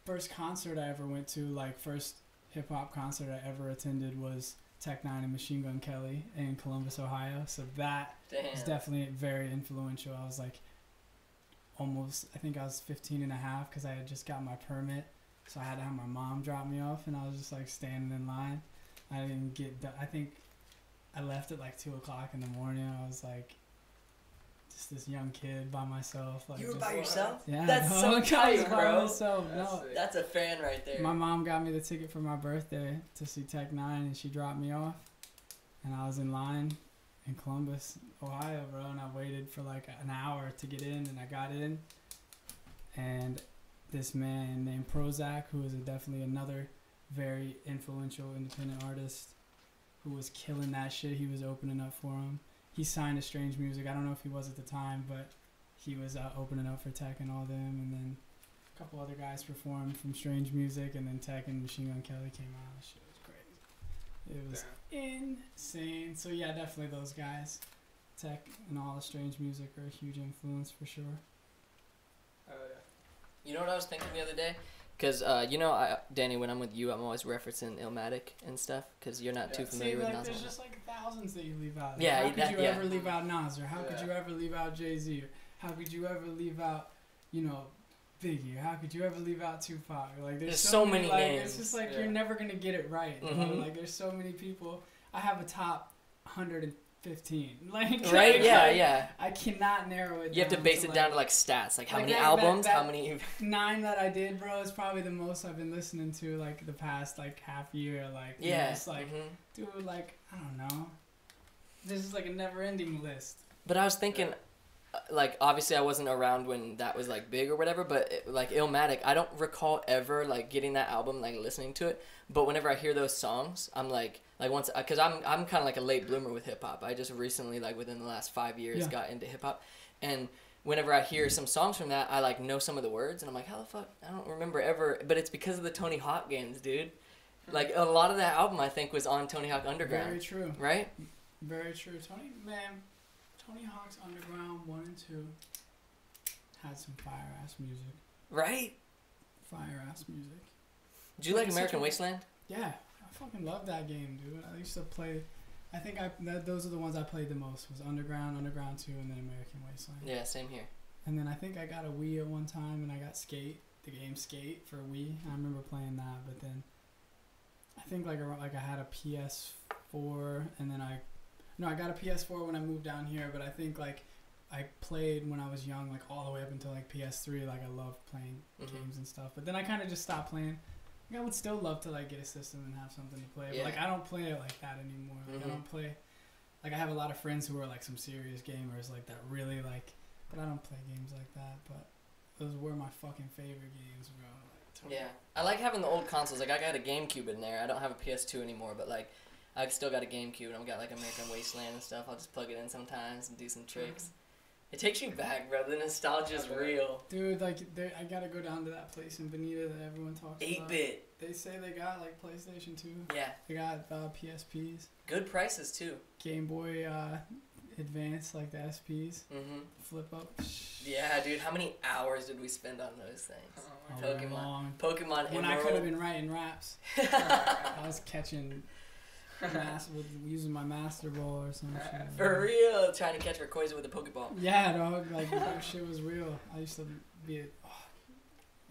first concert I ever went to, like first hip hop concert I ever attended was Tech Nine and Machine Gun Kelly in Columbus, Ohio. So that was definitely very influential. I was like I think I was 15 and a half because I had just got my permit. So I had to have my mom drop me off, and I was just like standing in line. I didn't get done. I think I left at like 2 o'clock in the morning. I was like just this young kid by myself. Like, you were just, by yourself? Yeah. That's so tight, bro. Myself. That's a fan right there. My mom got me the ticket for my birthday to see Tech Nine, and she dropped me off. And I was in line in Columbus, Ohio, bro, and I waited for like an hour to get in, and I got in. And this man named Prozac, who is definitely another very influential independent artist who was killing that shit. He was opening up for him. He signed to Strange Music. I don't know if he was at the time, but he was opening up for Tech and all them. And then a couple other guys performed from Strange Music, and then Tech and Machine Gun Kelly came out. That shit was crazy. It was insane. So yeah, definitely those guys. Tech and all the Strange Music are a huge influence for sure. Oh yeah. You know what I was thinking the other day? Because, Danny, when I'm with you, I'm always referencing Illmatic and stuff, because you're not too familiar with Nas. There's just like thousands that you leave out. Yeah, how could you ever leave out Nas? Or how could you ever leave out Jay-Z? Or how could you ever leave out, Biggie? Or how could you ever leave out Tupac? Like, there's so many names. It's just like you're never going to get it right. Mm-hmm. Like, there's so many people. I have a top 150 15. Like Right? Yeah. I cannot narrow it down. You have to base it like, down to like stats, like how many that- albums, that- how many. 9 that I did, bro, is probably the most I've been listening to like the past like half year. Like Yeah. it's like, dude, like I don't know. This is like a never-ending list. But I was thinking, like, obviously I wasn't around when that was like big or whatever, but like Illmatic, I don't recall ever like getting that album, like listening to it. But whenever I hear those songs, I'm like once, because I'm kind of like a late bloomer with hip hop. I just recently, like within the last 5 years, got into hip hop, and whenever I hear some songs from that, I like know some of the words, and I'm like, how the fuck? I don't remember ever. But it's because of the Tony Hawk games, dude. Like a lot of that album, I think, was on Tony Hawk Underground. Very true. Right? Very true. Tony Hawk's Underground 1 and 2 had some fire-ass music. Right? Fire-ass music. Did you like American Wasteland? Yeah. I fucking love that game, dude. I used to play... I think those are the ones I played the most. Was Underground 2, and then American Wasteland. Yeah, same here. And then I think I got a Wii at one time, and I got Skate, the game Skate for Wii. I remember playing that, but then... I think like I had a PS4, and then I got a PS4 when I moved down here, but I think like I played when I was young, like all the way up until like PS3. Like I loved playing games and stuff, but then I kind of just stopped playing. Like, I would still love to like get a system and have something to play, but like I don't play it like that anymore. Like I don't play. Like I have a lot of friends who are like some serious gamers, like that really like, but I don't play games like that. But those were my fucking favorite games, bro. Yeah, I like having the old consoles. Like I got a GameCube in there. I don't have a PS2 anymore, but like I've still got a GameCube, and I've got like American Wasteland and stuff. I'll just plug it in sometimes and do some tricks. It takes you back, bro. The nostalgia's real. Dude, like I gotta go down to that place in Bonita that everyone talks about. 8-bit. They say they got like PlayStation 2. Yeah. They got PSPs. Good prices too. Game Boy Advance, like the SPs. Flip up. Yeah, dude. How many hours did we spend on those things? Pokemon. When Emerald. I could have been writing raps. I was catching using my Master Ball or some shit. For real, trying to catch Rayquaza with a Pokeball. Yeah, dog. Like that shit was real. I used to be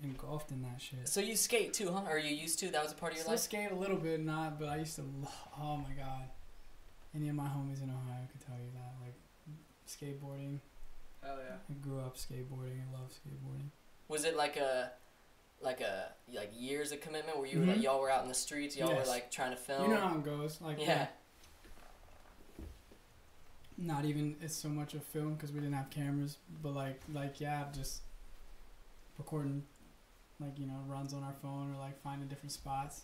engulfed in that shit. So you skate too, huh? Or you used to? That was a part of your life? Still skate a little bit, not, but I used to. Oh my god. Any of my homies in Ohio could tell you that. Like skateboarding. Hell yeah. I grew up skateboarding and love skateboarding. Was it like years of commitment where you were like y'all were out in the streets, y'all were like trying to film? You know how it goes. Like yeah. Not even it's so much a film because we didn't have cameras, but like just recording, like runs on our phone or like finding different spots.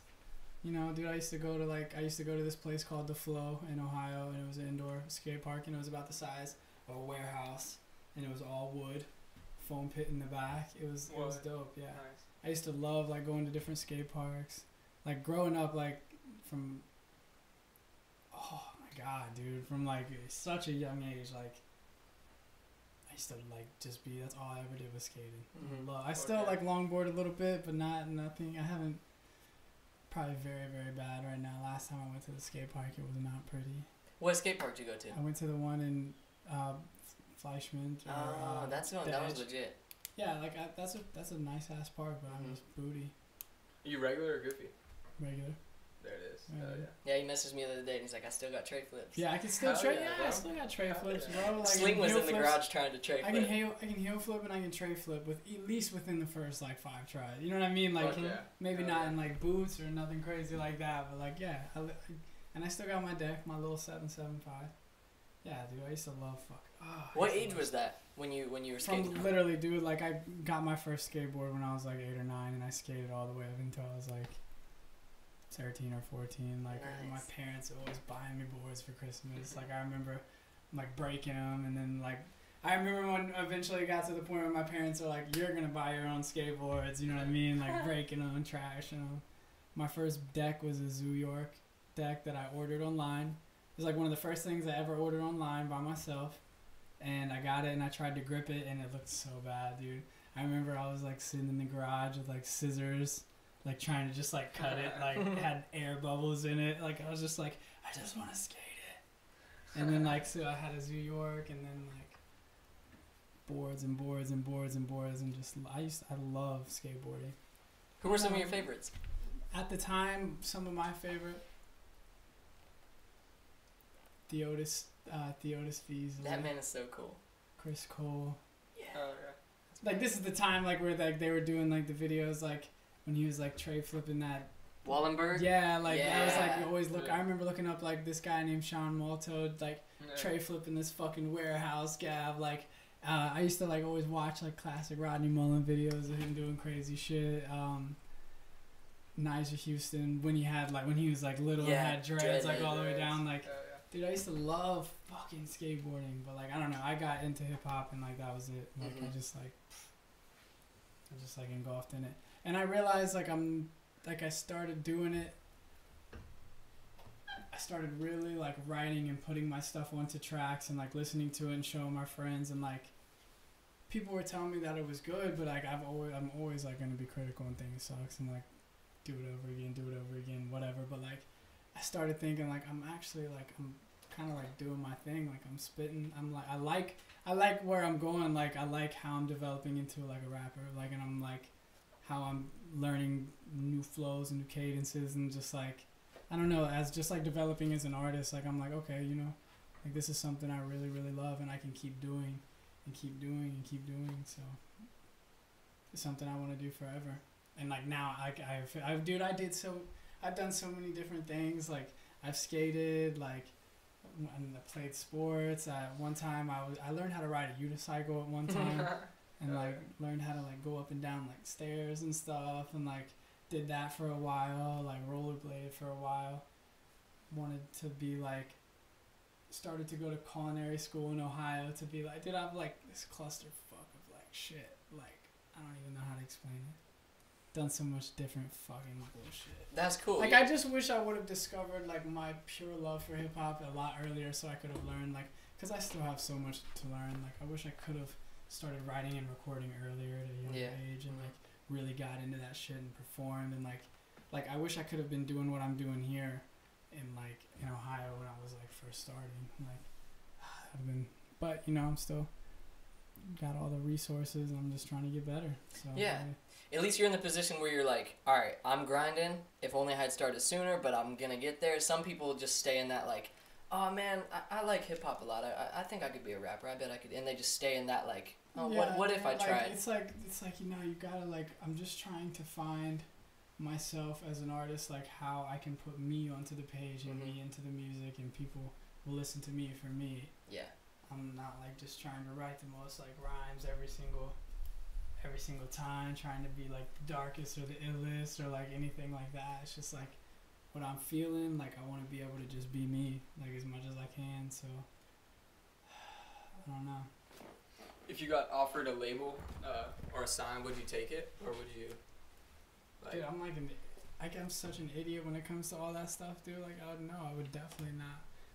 Dude, I used to go to this place called The Flow in Ohio, and it was an indoor skate park, and it was about the size of a warehouse, and it was all wood, foam pit in the back. It was dope. Yeah. Nice. I used to love like going to different skate parks, like growing up, like from. Oh my god, dude! From like such a young age, like I used to like just be. That's all I ever did was skating. I still like longboard a little bit, but nothing. I haven't. Probably very, very bad right now. Last time I went to the skate park, it was not pretty. What skate park did you go to? I went to the one in Fleischmann. That was legit. Yeah, like that's a nice ass park, but I'm just booty. You regular or goofy? Regular. There it is. Yeah, he messaged me the other day and he's like, I still got tray flips. Yeah, I can still Hell tray. yeah, Yeah, I still got tray flips, bro. Like, Sling was in the garage trying to tray flip. I can heel flip and I can tray flip with at least within the first like 5 tries. You know what I mean? Like maybe not in like boots or nothing crazy like that, but like yeah. And I still got my deck, my little 775. Yeah, dude, I used to love What age was that when you were skating? Literally, dude, like I got my first skateboard when I was like 8 or 9, and I skated all the way up until I was like 13 or 14. Like my parents always buying me boards for Christmas. Like I remember like breaking them, and then like I remember when eventually it got to the point where my parents are like, you're gonna buy your own skateboards, you know what I mean? Like breaking them, trashing them. My first deck was a Zoo York deck that I ordered online. It was like one of the first things I ever ordered online by myself, and I got it and I tried to grip it and it looked so bad, dude. I remember I was like sitting in the garage with like scissors, like trying to just like cut it, like it had air bubbles in it. Like I was just like, I just want to skate it. And then like, so I had a Zoo York, and then like boards and boards and boards and boards, and just, I love skateboarding. Who were some of your favorites? At the time, some of my favorite, the Otis Theodis Fees. That man is so cool. Chris Cole. Yeah. Oh yeah. Like this is the time like where like they were doing like the videos like when he was like tray flipping that. Wallenberg. Yeah, like I was like Yeah. always look. I remember looking up like this guy named Sean Malto like tray flipping this fucking warehouse gab. Like I used to like always watch like classic Rodney Mullen videos of him doing crazy shit. Nigel Houston when he was like little and had dreads like all the way down. Like dude, I used to love fucking skateboarding, but like I don't know, I got into hip hop and like that was it. Like I just like engulfed in it, and I realized like I started doing it. I started really like writing and putting my stuff onto tracks and like listening to it and showing my friends, and like people were telling me that it was good, but like I'm always like gonna be critical and think it sucks and like do it over again, whatever. But like I started thinking like I'm actually like I'm kind of like doing my thing, like I'm spitting. I'm like I like where I'm going. Like I like how I'm developing into like a rapper. Like and I'm like how I'm learning new flows and new cadences and just like I don't know, as just like developing as an artist. Like I'm like okay, you know, like this is something I really really love and I can keep doing and keep doing and keep doing. So it's something I want to do forever. And like now I've done so many different things. Like I've skated, like and I played sports. One time I learned how to ride a unicycle at one time, and like learned how to like go up and down like stairs and stuff, and like did that for a while. Like rollerbladed for a while. Wanted to be like, started to go to culinary school in Ohio to be like, dude, I'm like this clusterfuck of like shit. Like I don't even know how to explain it. Done so much different fucking bullshit. That's cool. Like I just wish I would have discovered like my pure love for hip hop a lot earlier, so I could have learned like, cause I still have so much to learn. Like I wish I could have started writing and recording earlier at a younger age and like really got into that shit and performed and like I wish I could have been doing what I'm doing here in like in Ohio when I was like first starting. Like I've been, but you know I'm still got all the resources and I'm just trying to get better. So yeah. At least you're in the position where you're like, all right, I'm grinding. If only I had started sooner, but I'm going to get there. Some people just stay in that like, oh, man, I like hip-hop a lot. I think I could be a rapper. I bet I could. And they just stay in that like, oh, yeah, what if I tried? It's like, you know, you got to like, I'm just trying to find myself as an artist, like how I can put me onto the page and me into the music and people will listen to me for me. Yeah. I'm not like just trying to write the most like rhymes every single time, trying to be like the darkest or the illest or like anything like that. It's just like what I'm feeling. Like I want to be able to just be me, like as much as I can. So I don't know. If you got offered a label or a sign, would you take it, or would you? Like, dude, I'm such an idiot when it comes to all that stuff, dude. Like I would definitely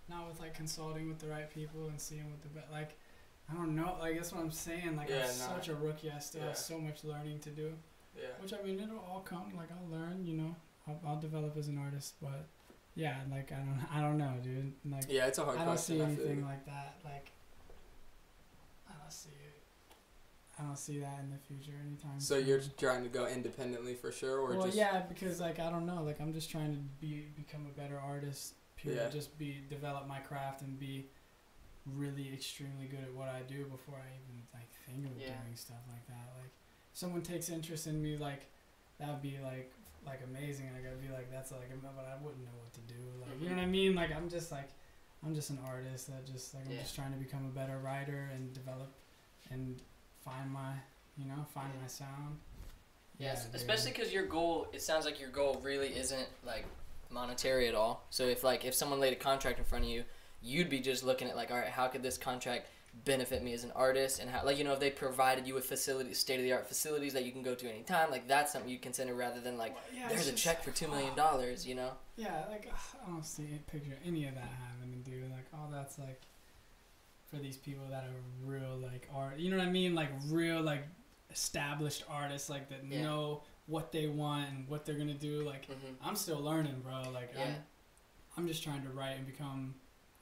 not with like consulting with the right people and seeing what the best like. I don't know, like that's what I'm saying, like I'm such a rookie, I still have so much learning to do, which I mean, it'll all come, like I'll learn, you know, I'll develop as an artist, but yeah, like I don't know, dude, like yeah, it's a hard question. I don't see anything like that, like I don't see that in the future anytime so soon. You're trying to go independently for sure, or well, just yeah, because like I don't know, like I'm just trying to become a better artist, period, just develop my craft and be really extremely good at what I do before I even like think of doing stuff like that. Like someone takes interest in me, like that would be like amazing. Like I'd be like that's like, but I wouldn't know what to do. Like you know what I mean? Like I'm just an artist that just like I'm just trying to become a better writer and develop and find my my sound. Yes, especially because your goal. It sounds like your goal really isn't like monetary at all. So if someone laid a contract in front of you, you'd be just looking at like, all right, how could this contract benefit me as an artist, and how, like, you know, if they provided you with facilities, state-of-the-art facilities that you can go to anytime, like that's something you consider rather than like, there's a check for $2 million, you know? Yeah, like I don't see a picture any of that happening, dude. Like all that's like for these people that are real like art, you know what I mean? Like real like established artists, like that know what they want and what they're gonna do. Like I'm still learning, bro. Like I'm just trying to write and become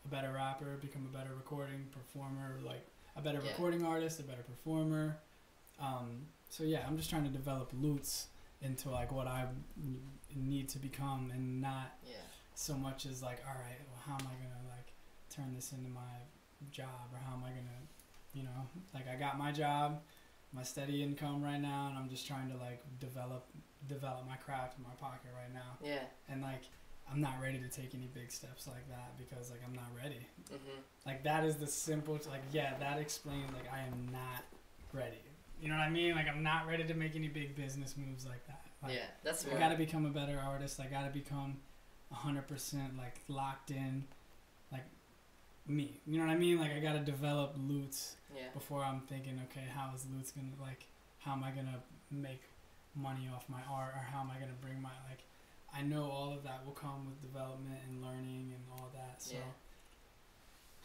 a better rapper, become a better recording performer, like a better recording artist, a better performer. So yeah, I'm just trying to develop Lutz into like what I need to become, and not so much as like, all right, well, how am I gonna like turn this into my job, or how am I gonna, you know, like I got my job, my steady income right now, and I'm just trying to like develop my craft in my pocket right now. Yeah. And like I'm not ready to take any big steps like that because like I'm not ready. Mm-hmm. Like that is the simple like yeah, that explains like I am not ready. You know what I mean? Like I'm not ready to make any big business moves like that. Like, Yeah, that's I gotta become a better artist. I gotta become 100% like locked in, like me. You know what I mean? Like I gotta develop Lutz before I'm thinking, okay, how is Lutz gonna like? How am I gonna make money off my art, or how am I gonna bring my like? I know all of that will come with development and learning and all that. So.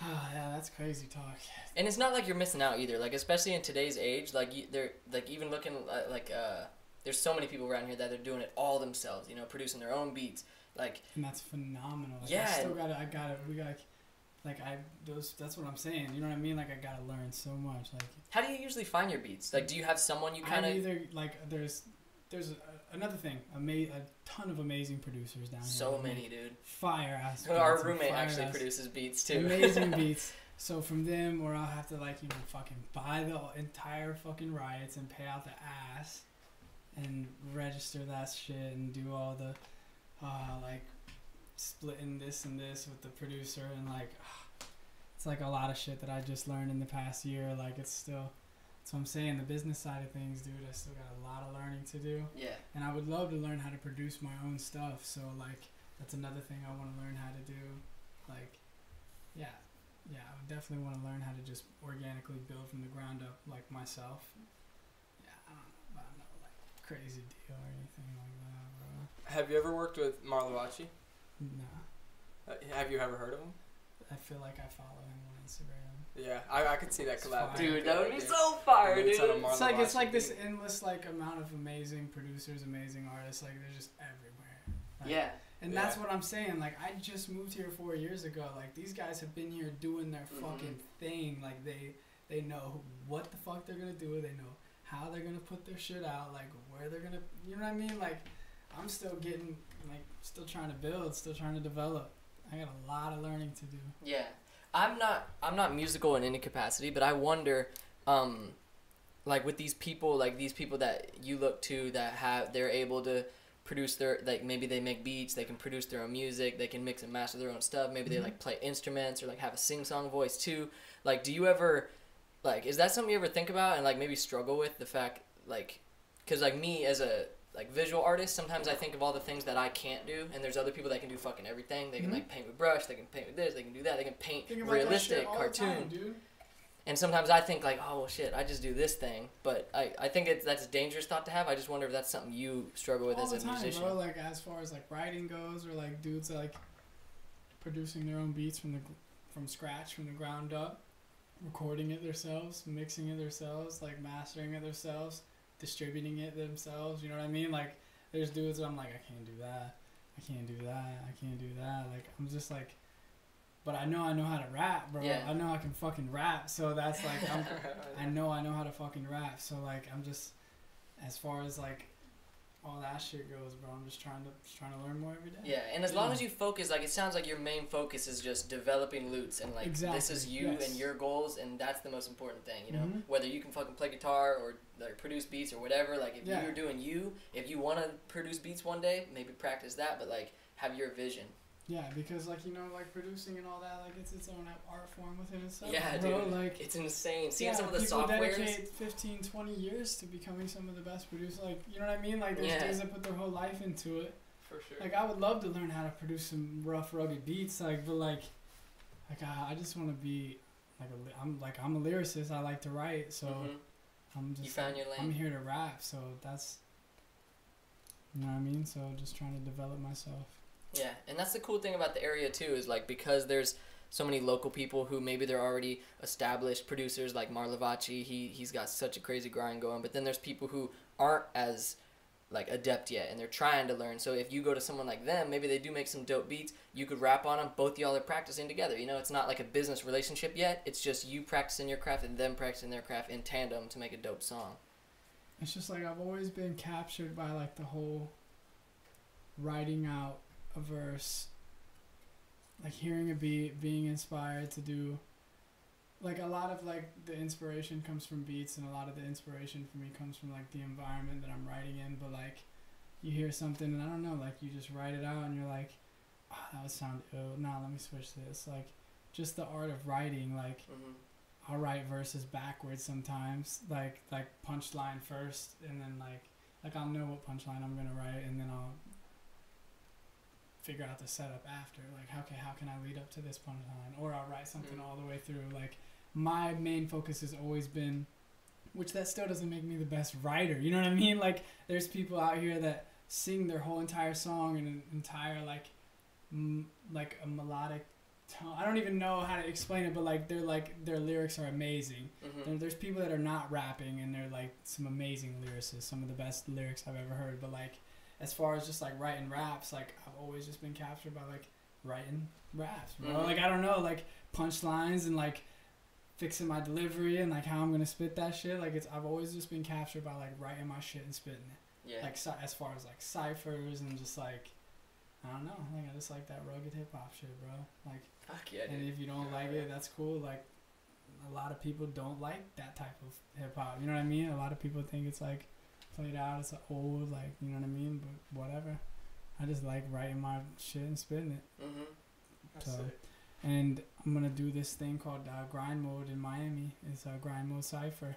Yeah, that's crazy talk. And it's not like you're missing out either. Like especially in today's age, like they're like even looking like there's so many people around here that are doing it all themselves. You know, producing their own beats. Like. And that's phenomenal. Like, yeah. That's what I'm saying. You know what I mean? Like I gotta learn so much. Like. How do you usually find your beats? Like, do you have someone you kind of? Either like there's another thing. A ton of amazing producers down here. So many, dude. Fire ass. Our roommate actually produces beats too. Amazing beats. So from them, or I'll have to like fucking buy the entire fucking riots and pay out the ass, and register that shit and do all the, like, splitting this and this with the producer and like, it's like a lot of shit that I just learned in the past year. Like it's still. So I'm saying the business side of things, dude, I still got a lot of learning to do. Yeah. And I would love to learn how to produce my own stuff. So, like, that's another thing I want to learn how to do. Like, yeah, I would definitely want to learn how to just organically build from the ground up, like, myself. Yeah, I don't know about no, like, crazy deal or anything like that, bro. Have you ever worked with Marlovaci? Nah. Have you ever heard of him? I feel like I follow him on Instagram. Yeah, I could see that collab. Dude, that would be so fire, dude. It's like this endless like amount of amazing producers, amazing artists. Like they're just everywhere. Like, yeah. And that's what I'm saying. Like I just moved here 4 years ago. Like these guys have been here doing their fucking thing. Like they know what the fuck they're gonna do. They know how they're gonna put their shit out. Like where they're gonna. You know what I mean? Like I'm still getting like still trying to build, still trying to develop. I got a lot of learning to do. Yeah. I'm not musical in any capacity, but I wonder, like with these people that you look to that they're able to produce their, like maybe they make beats, they can produce their own music, they can mix and master their own stuff, maybe they like play instruments or like have a sing-song voice too. Like, do you ever, like, is that something you ever think about and like maybe struggle with the fact, like, because like me as a like visual artist, sometimes I think of all the things that I can't do, and there's other people that can do fucking everything. They can like paint with brush, they can paint with this, they can do that, they can paint realistic cartoon. Dude. And sometimes I think like, oh well, shit, I just do this thing. But I think that's a dangerous thought to have. I just wonder if that's something you struggle with all as a musician. Bro, like as far as like writing goes, or like dudes like producing their own beats from scratch, from the ground up, recording it themselves, mixing it themselves, like mastering it themselves, distributing it themselves. You know what I mean? Like there's dudes that I'm like, I can't do that, I can't do that, I can't do that. Like I'm just like, but I know how to rap, bro. Yeah. I know I can fucking rap. So that's like, I know how to fucking rap. So like I'm just, as far as like all that shit goes, bro, I'm just trying to learn more every day. Yeah, and as long as you focus, like it sounds like your main focus is just developing Lutz and like this is you and your goals, and that's the most important thing, you know. Whether you can fucking play guitar or like produce beats or whatever, like if you're doing if you want to produce beats one day, maybe practice that, but like have your vision. Yeah, because like like producing and all that, like it's its own art form within itself. Yeah, bro, dude, like it's insane. Seeing some of the softwares. People dedicate 15, 20 years to becoming some of the best producers. Like you know what I mean? Like there's dudes that put their whole life into it. For sure. Like I would love to learn how to produce some rough, rugged beats. Like, but like I just want to be like I'm a lyricist. I like to write, so I'm just. You found your lane. I'm here to rap, so that's. You know what I mean? So just trying to develop myself. Yeah, and that's the cool thing about the area too, is like because there's so many local people who maybe they're already established producers like Marlovaci, he's got such a crazy grind going, but then there's people who aren't as like adept yet and they're trying to learn. So if you go to someone like them, maybe they do make some dope beats, you could rap on them, both y'all are practicing together, you know. It's not like a business relationship yet, it's just you practicing your craft and them practicing their craft in tandem to make a dope song. It's just like I've always been captured by like the whole writing out a verse like hearing a beat, being inspired to do. Like a lot of like the inspiration comes from beats, and a lot of the inspiration for me comes from like the environment that I'm writing in. But like you hear something and I don't know, like you just write it out and you're like, oh, that would sound ill. Nah, let me switch this. Like just the art of writing. Like I'll write verses backwards sometimes, like punchline first, and then like I'll know what punchline I'm gonna write, and then I'll figure out the setup after. Like how can I lead up to this punchline, or I'll write something all the way through. Like my main focus has always been, which that still doesn't make me the best writer, you know what I mean? Like there's people out here that sing their whole entire song in an entire like a melodic tone. I don't even know how to explain it, but like their lyrics are amazing. There's people that are not rapping and they're like some amazing lyricists, some of the best lyrics I've ever heard. But like as far as just like writing raps, like I've always just been captured by like writing raps, bro. Like I don't know, like punchlines and like fixing my delivery and like how I'm gonna spit that shit. Like I've always just been captured by like writing my shit and spitting it. Yeah. Like as far as like ciphers and just like I don't know, like I just like that rugged hip hop shit, bro. Like fuck yeah, dude. And if you don't like it, that's cool. Like a lot of people don't like that type of hip hop. You know what I mean? A lot of people think it's like played out, it's old, like you know what I mean? But whatever. I just like writing my shit and spitting it. So. And I'm going to do this thing called Grind Mode in Miami. It's a Grind Mode Cypher.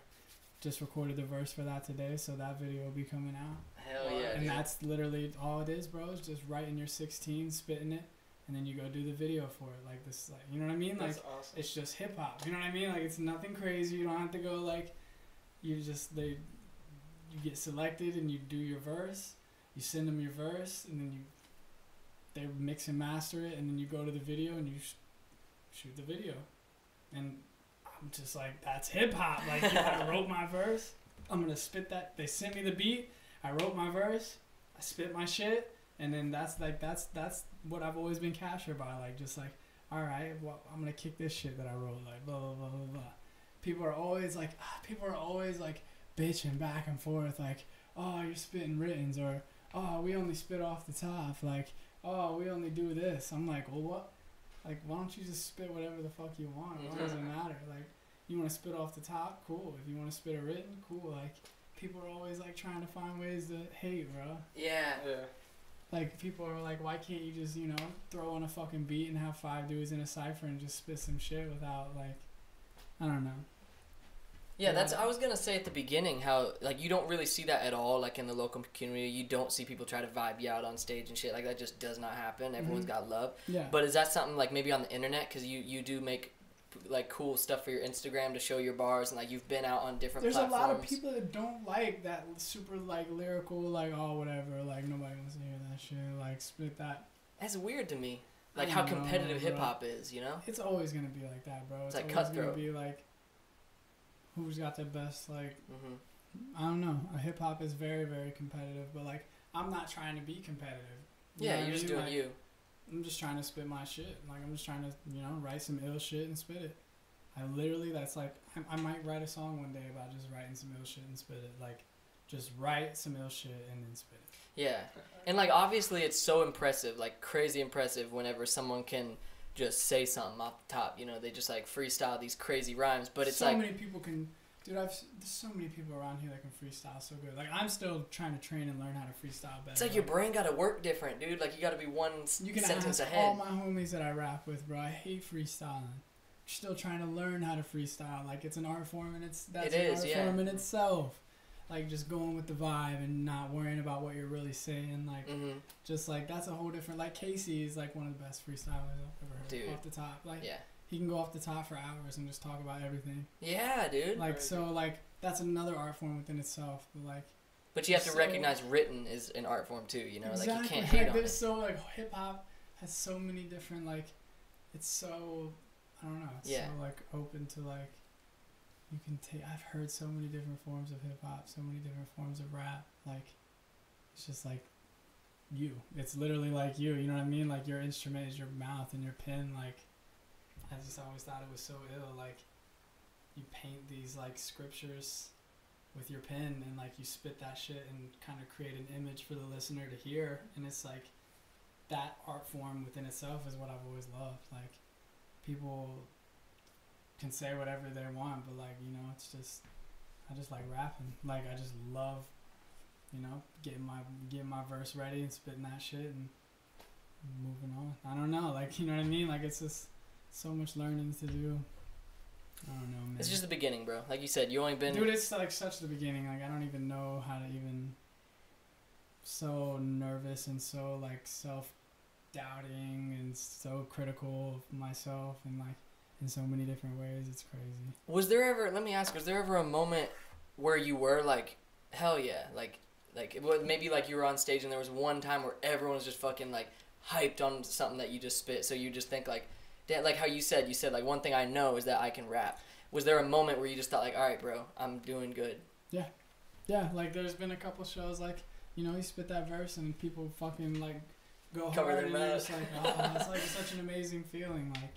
Just recorded the verse for that today, so that video will be coming out. Hell yeah, And dude. that's literally all it is, bro. It's just writing your 16, spitting it, and then you go do the video for it. Like this, like you know what I mean? That's like awesome. It's just hip hop. You know what I mean? Like it's nothing crazy. You don't have to go like you get selected and you do your verse. You send them your verse, and then they mix and master it, and then you go to the video and you shoot the video. And I'm just like, that's hip hop. Like I wrote my verse, I'm gonna spit that. They sent me the beat, I wrote my verse, I spit my shit, and then that's what I've always been captured by. Like just like, all right, well, I'm gonna kick this shit that I wrote, like blah blah blah blah blah. People are always like bitching back and forth, like, oh, you're spitting writtens, or oh, we only spit off the top, like, oh, we only do this. I'm like, well, what? Like, why don't you just spit whatever the fuck you want? Why does it matter? Like, you want to spit off the top? Cool. If you want to spit a written? Cool. Like, people are always, like, trying to find ways to hate, bro. Yeah. Like, people are like, why can't you just, you know, throw on a fucking beat and have 5 dudes in a cypher and just spit some shit without, like, I don't know. Yeah, that's. I was gonna say at the beginning how like you don't really see that at all. Like in the local community, you don't see people try to vibe you out on stage and shit. Like that just does not happen. Everyone's got love. Yeah. But is that something like maybe on the internet? Because you do make like cool stuff for your Instagram to show your bars, and like you've been out on different platforms. There's a lot of people that don't like that super like lyrical, like oh whatever, like nobody wants to hear that shit. Like spit that. That's weird to me. Like how competitive hip hop is, you know? It's always gonna be like that, bro. It's like always cutthroat. Gonna be like. Who's got the best, like, I don't know. Hip hop is very, very competitive, but, like, I'm not trying to be competitive. You're just doing like, you. I'm just trying to spit my shit. Like, I'm just trying to, you know, write some ill shit and spit it. I literally, that's like, I might write a song one day about just writing some ill shit and spit it. Like, just write some ill shit and then spit it. Yeah. And, like, obviously it's so impressive, like, crazy impressive whenever someone can just say something off the top, you know, they just like freestyle these crazy rhymes, but it's so like many people can, dude. There's so many people around here that can freestyle so good. Like I'm still trying to train and learn how to freestyle better. It's like your brain got to work different, dude. Like you got to be one sentence ahead. All my homies that I rap with, bro, I hate freestyling. Still trying to learn how to freestyle. Like it's an art form and that's an art form in itself. Like just going with the vibe and not worrying about what you're really saying. Like just like that's a whole different. Like Casey is like one of the best freestylers I've ever heard. Dude. Off the top, like he can go off the top for hours and just talk about everything. Yeah, dude. Like so, like that's another art form within itself. But you have to recognize written is an art form too. You know, exactly. Like you can't hate on there's it. So like hip hop has so many different like, it's so I don't know. It's so like open to like. You can take. I've heard so many different forms of hip hop, so many different forms of rap. Like, it's just like you. It's literally like you. You know what I mean? Like your instrument is your mouth and your pen. Like, I just always thought it was so ill. Like, you paint these like scriptures with your pen and like you spit that shit and kind of create an image for the listener to hear. And it's like, that art form within itself is what I've always loved. Like, people can say whatever they want, but like, you know, it's just, I just like rapping. Like, I just love, you know, getting my verse ready and spitting that shit and moving on. I don't know, like, you know what I mean? Like, it's just so much learning to do. I don't know, man. It's just the beginning, bro. Like you said, you only been... Dude, it's like such the beginning. Like, I don't even know how to even... So nervous and so like self-doubting and so critical of myself and like in so many different ways. It's crazy. Was there ever, let me ask, was there ever a moment where you were like, hell yeah, like maybe like you were on stage and there was one time where everyone was just fucking like hyped on something that you just spit, so you just think like, like how you said like, one thing I know is that I can rap. Was there a moment where you just thought like, all right, bro, I'm doing good? Yeah, like there's been a couple shows like, you know, you spit that verse and people fucking like go Cover hard their and you're mouth. just like, oh, it's like such an amazing feeling. Like,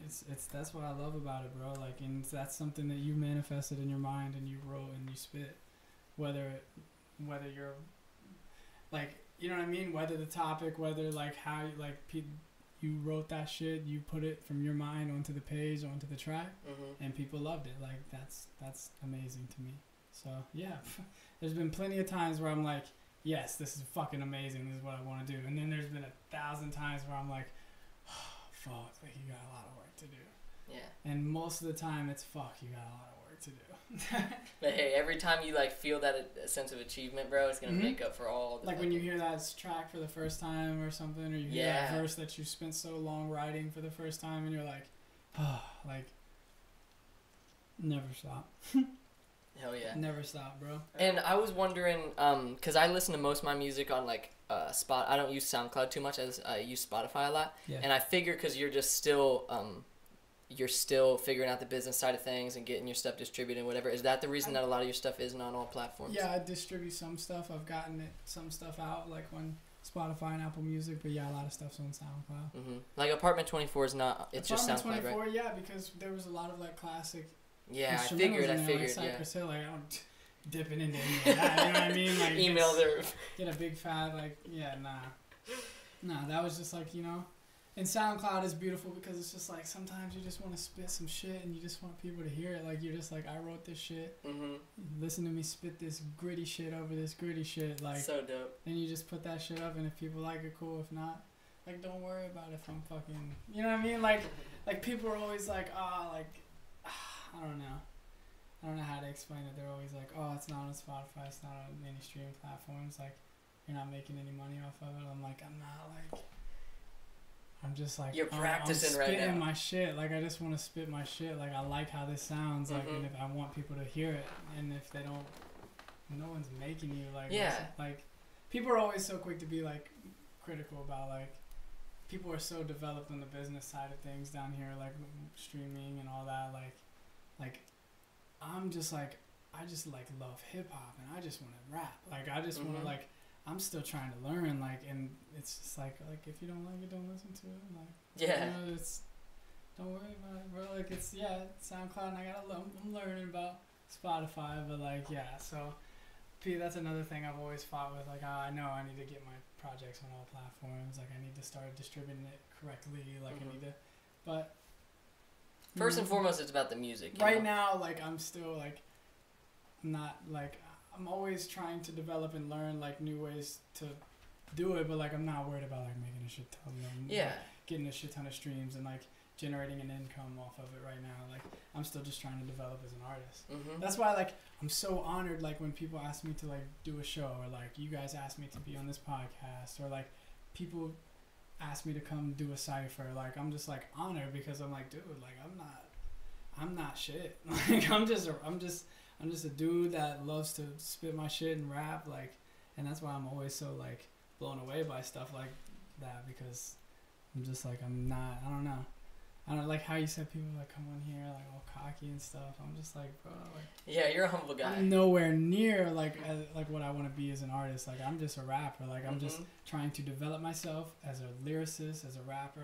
it's that's what I love about it, bro. Like, and that's something that you manifested in your mind and you wrote and you spit, whether you're like, you know what I mean, whether the topic, whether like how you, like you wrote that shit, you put it from your mind onto the page, onto the track, and people loved it. Like, that's amazing to me. So yeah, there's been plenty of times where I'm like, yes, this is fucking amazing, this is what I want to do, and then there's been 1,000 times where I'm like, oh, fuck, like you got a lot of work to do. Yeah. And most of the time it's fuck, you got a lot of work to do. But hey, every time you like feel that sense of achievement, bro, it's gonna make up for all the like when you hear that track for the first time or something, or you hear that verse that you spent so long writing for the first time, and you're like, oh, like, never stop. Hell yeah. Never stop, bro. And I was wondering, because I listen to most of my music on like I don't use SoundCloud too much, I use Spotify a lot. Yeah. And I figure because you're just still you're still figuring out the business side of things and getting your stuff distributed and whatever. Is that the reason that a lot of your stuff isn't on all platforms? Yeah, I distribute some stuff. I've gotten some stuff out like on Spotify and Apple Music, but yeah, a lot of stuff's on SoundCloud. Like Apartment 24 is not, it's just SoundCloud, Apartment 24, right? yeah, because there was a lot of like classic. Yeah, I instrumentals figured, in there, like yeah. Cypress Hill, like I don't dipping into any of that, you know what I mean? Like Email their... Get a big fat, like, yeah, nah, that was just like, you know, and SoundCloud is beautiful because it's just like, sometimes you just want to spit some shit and you just want people to hear it, like, you're just like, I wrote this shit, listen to me spit this gritty shit over this gritty shit, like, so dope. Then you just put that shit up, and if people like it, cool, if not, like, don't worry about if I'm fucking, you know what I mean, like people are always like, I don't know how to explain it. They're always like, oh, it's not on Spotify, it's not on any streaming platforms, like, you're not making any money off of it. I'm like, I'm not, like, I'm just like, you're practicing I'm right now. spitting my shit, like, I just want to spit my shit, like, I like how this sounds, like, and if I want people to hear it, and if they don't, no one's making you, like, listen, like, people are always so quick to be, like, critical about, like, people are so developed on the business side of things down here, like, streaming and all that, like, I'm just like, I just like love hip hop and I just want to rap. Like, I just want to, like, I'm still trying to learn, like, and it's just like if you don't like it, don't listen to it. Like, yeah, you know, don't worry about it, bro. Like, it's, SoundCloud, and I'm learning about Spotify, but like, yeah, so that's another thing I've always fought with. Like, I know I need to get my projects on all platforms. Like, I need to start distributing it correctly. Like, I need to, but. First and foremost, it's about the music. Right now, like, I'm still, like, not, like, I'm always trying to develop and learn, like, new ways to do it, but, like, I'm not worried about, like, making a shit ton of, like, getting a shit ton of streams and, like, generating an income off of it right now. Like, I'm still just trying to develop as an artist. That's why, like, I'm so honored, like, when people ask me to, like, do a show, or, like, you guys ask me to be on this podcast, or, like, people ask me to come do a cypher, like, I'm just like honored, because I'm like, dude, like, I'm not shit. Like, I'm just a dude that loves to spit my shit and rap, like, and that's why I'm always so, like, blown away by stuff like that, because I'm just like, I don't know, like how you said people like come on here like all cocky and stuff. I'm just like, bro, like, yeah, you're a humble guy. I'm nowhere near like what I want to be as an artist. Like, I'm just a rapper. Like, I'm just trying to develop myself as a lyricist, as a rapper,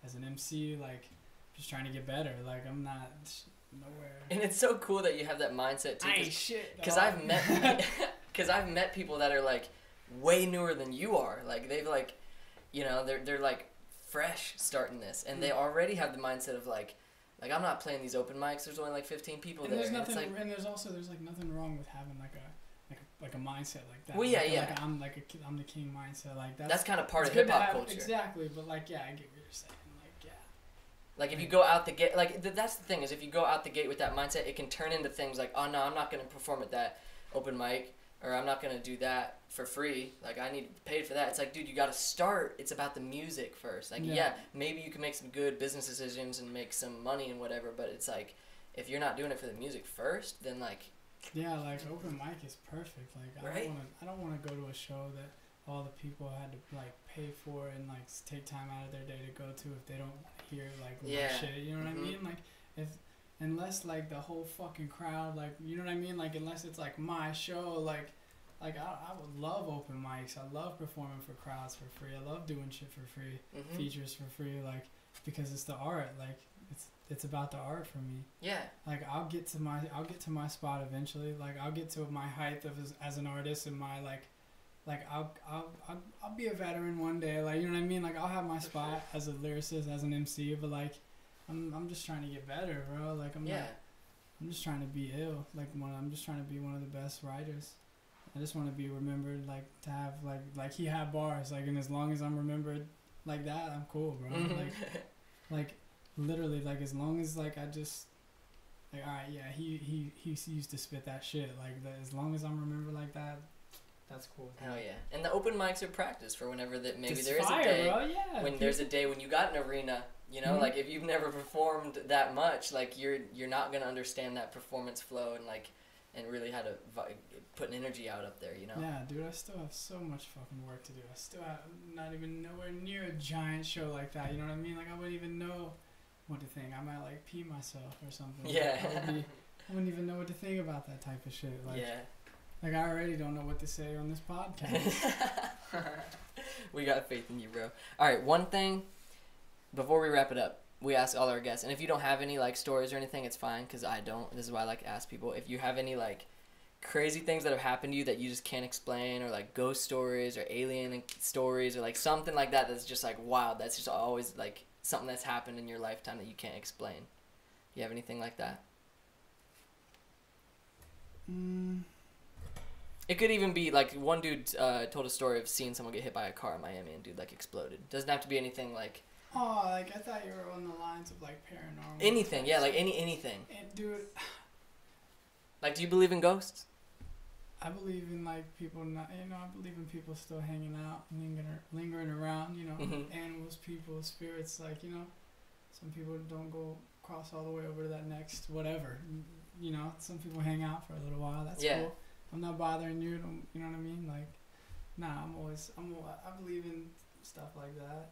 as an MC. Like, just trying to get better. Like, I'm not nowhere. And it's so cool that you have that mindset too. I ain't shit. Because I've met people that are like way newer than you are. Like, they've like, you know, they're like fresh starting this, and they already have the mindset of like I'm not playing these open mics. There's only like 15 people and there. There's nothing, and there's like nothing wrong with having like a mindset like that. Well, yeah, like I'm the king mindset. Like that's kind of part of good hip hop culture. Exactly, but like yeah, I get what you're saying. Like yeah. Like if you go out the gate, like that's the thing is if you go out the gate with that mindset, it can turn into things like, oh no, I'm not gonna perform at that open mic, or I'm not gonna do that for free. Like I need paid for that. It's like, dude, you gotta start. It's about the music first. Like yeah, maybe you can make some good business decisions and make some money and whatever, but it's like if you're not doing it for the music first, then like. Yeah, like open mic is perfect. Like right? I don't wanna go to a show that all the people had to like pay for and like take time out of their day to go to if they don't hear like my shit. You know what I mean? Like unless like the whole fucking crowd, like you know what I mean? Like unless it's like my show, like I would love open mics. I love performing for crowds for free. I love doing shit for free, features for free, like because it's the art. Like it's about the art for me. Yeah. Like I'll get to my spot eventually. Like I'll get to my height of as an artist and my like I'll be a veteran one day. Like you know what I mean? Like I'll have my spot as a lyricist, as an MC, but like I'm just trying to get better, bro. Like I'm just trying to be ill. I'm just trying to be one of the best writers. I just want to be remembered, like to have like he had bars, like, and as long as I'm remembered like that, I'm cool, bro. Like literally, like as long as like I just like all right, yeah, he used to spit that shit, like that, as long as I'm remembered like that, that's cool. Hell yeah. And the open mics are practice for whenever that maybe it's there is fire, a day bro, yeah, when there's a day when you got an arena, you know, like if you've never performed that much, like you're not gonna understand that performance flow and really how to put an energy out up there, you know? Yeah, dude, I still have so much fucking work to do. I still have not even nowhere near a giant show like that, you know what I mean? Like, I wouldn't even know what to think. I might, like, pee myself or something. Yeah. I wouldn't even know what to think about that type of shit. Like, yeah. Like, I already don't know what to say on this podcast. We got faith in you, bro. All right, one thing before we wrap it up. We ask all our guests, and if you don't have any like stories or anything, it's fine because I don't. This is why I like to ask people. If you have any like crazy things that have happened to you that you just can't explain, or like ghost stories or alien stories or like something like that that's just like wild. That's just always like something that's happened in your lifetime that you can't explain. You have anything like that? It could even be like one dude told a story of seeing someone get hit by a car in Miami and dude like exploded. Doesn't have to be anything like. Oh, like I thought you were on the lines of like paranormal. Anything, yeah, like anything. And dude, like, do you believe in ghosts? I believe in like people not, you know, I believe in people still hanging out, lingering around, you know, animals, people, spirits, like, you know, some people don't go cross all the way over to that next whatever, you know, some people hang out for a little while. That's cool. I'm not bothering you. You know what I mean? Like, nah, I believe in stuff like that.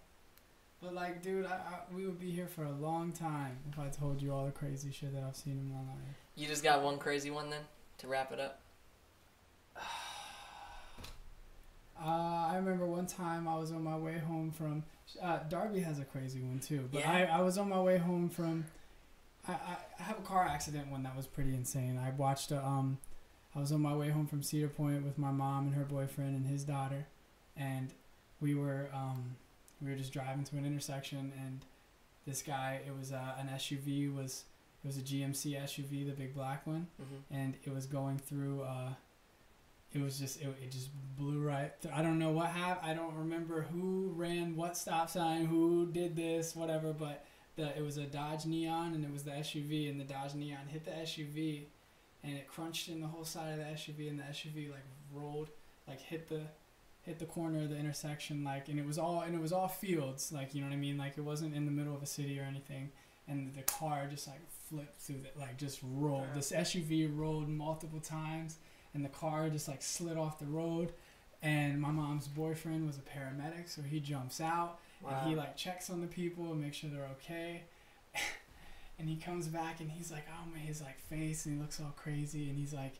But like, dude, we would be here for a long time if I told you all the crazy shit that I've seen in my life. You just got one crazy one then to wrap it up? I remember one time I was on my way home from Darby has a crazy one too. But yeah. I was on my way home from I have a car accident one that was pretty insane. I watched I was on my way home from Cedar Point with my mom and her boyfriend and his daughter, and we were just driving to an intersection, and this guy, it was an SUV, it was a GMC SUV, the big black one, and it was going through, it just blew right through. I don't know what happened, I don't remember who ran what stop sign, who did this, whatever, but it was a Dodge Neon, and it was the SUV, and the Dodge Neon hit the SUV, and it crunched in the whole side of the SUV, and the SUV, like, rolled, like, hit the corner of the intersection, like, and it was all fields, like, you know what I mean, like, it wasn't in the middle of a city or anything, and the car just like flipped through just rolled. This SUV rolled multiple times, and the car just like slid off the road, and my mom's boyfriend was a paramedic, so he jumps out, and he like checks on the people and makes sure they're okay, and he comes back and he's like, oh man, his like face, and he looks all crazy, and he's like,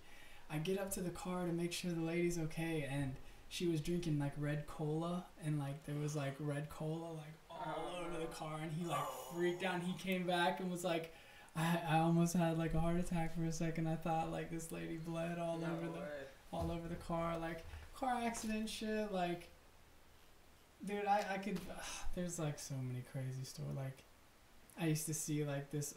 I get up to the car to make sure the lady's okay, and she was drinking like red cola, and like there was like red cola like all over the car, and he like freaked out, and he came back and was like, I almost had like a heart attack for a second. I thought like this lady bled all over the car, like car accident shit, like Dude, I could. There's like so many crazy stories. Like, I used to see like this,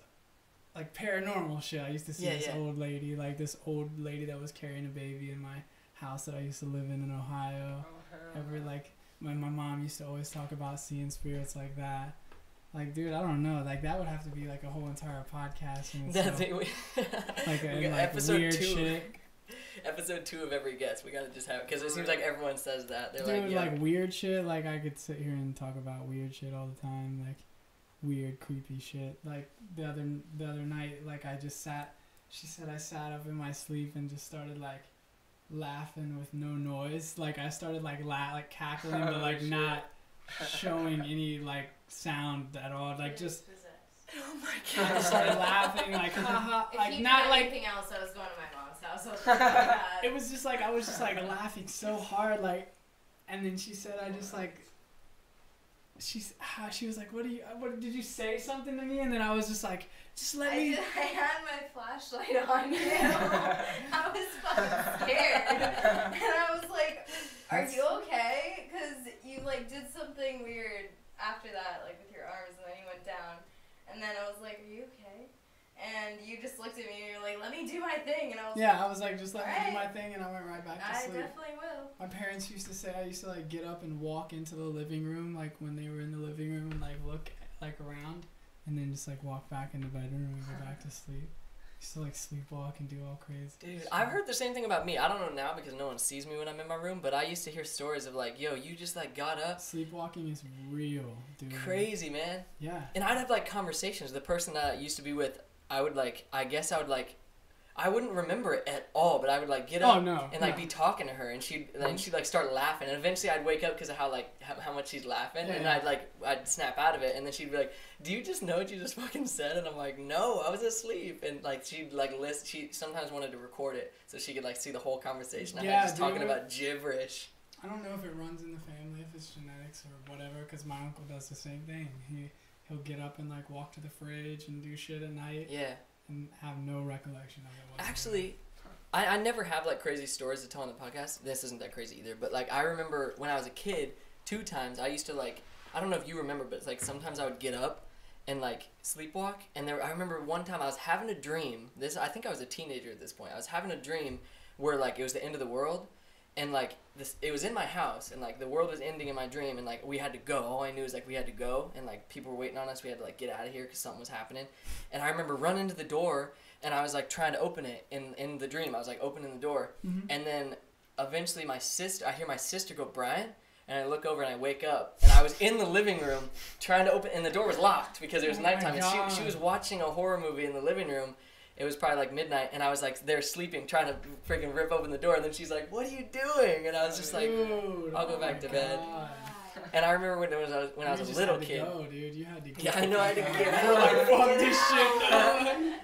like paranormal shit. I used to see this old lady that was carrying a baby in my house that I used to live in Ohio. My mom used to always talk about seeing spirits like that. Like, dude, I don't know. Like, that would have to be like a whole entire podcast. Episode weird 2. Shit. Episode 2 of every guest. We gotta just have, because it seems like everyone says that. They're dude, like weird shit. Like, I could sit here and talk about weird shit all the time. Like, weird, creepy shit. Like the other night, like I just sat. She said I sat up in my sleep and just started like laughing with no noise. Like I started like cackling, but like not showing any like sound at all. Like just. Oh my god! I just started laughing like haha. Like not like anything else. I was going to my mom's house. It was just like I was just like laughing so hard like, and then she said I just like. She was like, what did you say something to me? And then I was just like, just let me. I had my flashlight on you. I was fucking scared. And I was like, are you okay? Because you like did something weird after that, like with your arms, and then you went down. And then I was like, are you okay? And you just looked at me and you're like, let me do my thing. And I was I was like, just let me do my thing. And I went right back to sleep. I definitely will. My parents used to say I used to like get up and walk into the living room, like when they were in the living room and like look like around and then just like walk back in the bedroom and go back to sleep. Used to like sleepwalk and do all crazy. Dude, I've heard the same thing about me. I don't know now because no one sees me when I'm in my room, but I used to hear stories of like, yo, you just like got up. Sleepwalking is real, dude. Crazy, man. Yeah. And I'd have like conversations. The person that I used to be with, I wouldn't remember it at all, but I would like get up and like be talking to her, and she'd like start laughing, and eventually I'd wake up because of how much she's laughing, and I'd snap out of it, and then she'd be like, "Do you just know what you just fucking said?" And I'm like, "No, I was asleep." And like she'd like list. She sometimes wanted to record it so she could like see the whole conversation I had just talking about gibberish. I don't know if it runs in the family, if it's genetics or whatever, because my uncle does the same thing. He'll get up and like walk to the fridge and do shit at night. Yeah. And have no recollection of it whatsoever. Actually, I never have like crazy stories to tell on the podcast. This isn't that crazy either. But like I remember when I was a kid, 2 times I used to like, I don't know if you remember, but it's like sometimes I would get up and like sleepwalk. And I remember one time I was having a dream. I think I was a teenager at this point. I was having a dream where like it was the end of the world. And like it was in my house, and like the world was ending in my dream, and like we had to go. All I knew is like we had to go, and like people were waiting on us. We had to like get out of here because something was happening. And I remember running to the door, and I was like trying to open it in the dream. I was like opening the door, and then eventually I hear my sister go, "Brian," and I look over and I wake up, and I was in the living room trying to open, and the door was locked because it was nighttime, and she was watching a horror movie in the living room. It was probably like midnight, and I was like there sleeping, trying to freaking rip open the door, and then she's like, "What are you doing?" And I was just like, "I'll go back to bed." And I remember when I was a little kid. Go, dude. You had to go. Yeah, I know I had to get You're like, fuck this shit.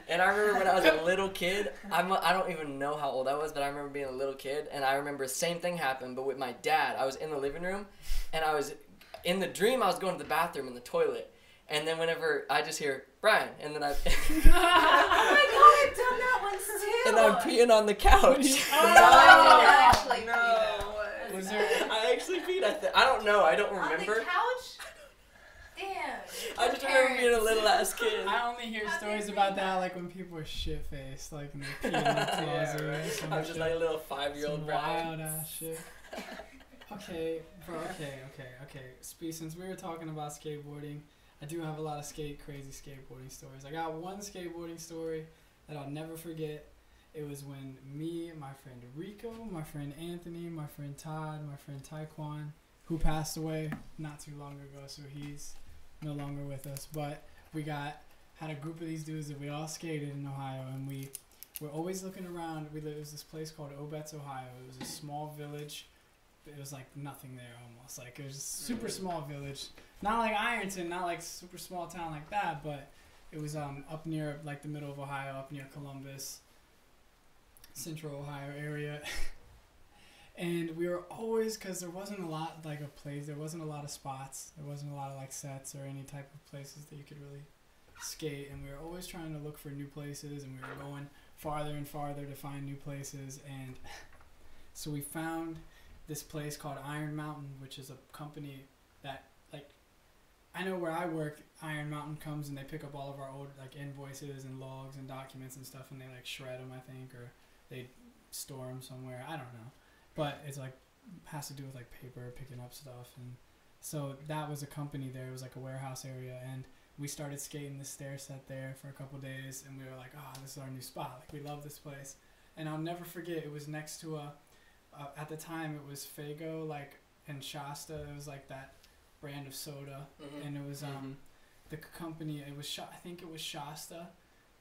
And I remember when I was a little kid, I don't even know how old I was, but I remember being a little kid, and I remember the same thing happened, but with my dad. I was in the living room, and I was in the dream. I was going to the bathroom in the toilet. And then whenever I just hear, "Brian," and then oh my god, I've done that once too! And I'm peeing on the couch. Was there... I actually peed. I don't know. I don't remember. On the couch? Damn. I just remember being a little ass kid. I only hear stories about that like when people are shit-faced, like and they pee in the closet or something. I'm just like a little 5-year-old Brian. Wild ass shit. Okay, bro, okay. Since we were talking about skateboarding, I do have a lot of crazy skateboarding stories. I got one skateboarding story that I'll never forget. It was when me, my friend Rico, my friend Anthony, my friend Todd, my friend Taekwon, who passed away not too long ago, so he's no longer with us. But we had a group of these dudes that we all skated in Ohio, and we were always looking around. It was this place called Obetz, Ohio. It was a small village. It was like nothing there almost. Like it was a super small village. Not like Ironton, not like super small town like that, but it was up near like the middle of Ohio, up near Columbus, central Ohio area. And we were always, because there wasn't a lot like a place, there wasn't a lot of spots, there wasn't a lot of like sets or any type of places that you could really skate, and we were always trying to look for new places, and we were going farther and farther to find new places. And so we found this place called Iron Mountain, which is a company that, like, I know where I work, Iron Mountain comes and they pick up all of our old, like, invoices and logs and documents and stuff, and they, like, shred them, I think, or they store them somewhere. I don't know. But it's, like, has to do with, like, paper, picking up stuff. And so that was a company there. It was, like, a warehouse area. And we started skating the stair set there for a couple days, and we were like, oh, this is our new spot. Like, we love this place. And I'll never forget, it was next to at the time, it was Faygo, like, and Shasta. It was, like, that brand of soda. Mm-hmm. And it was, the company, it was, I think it was Shasta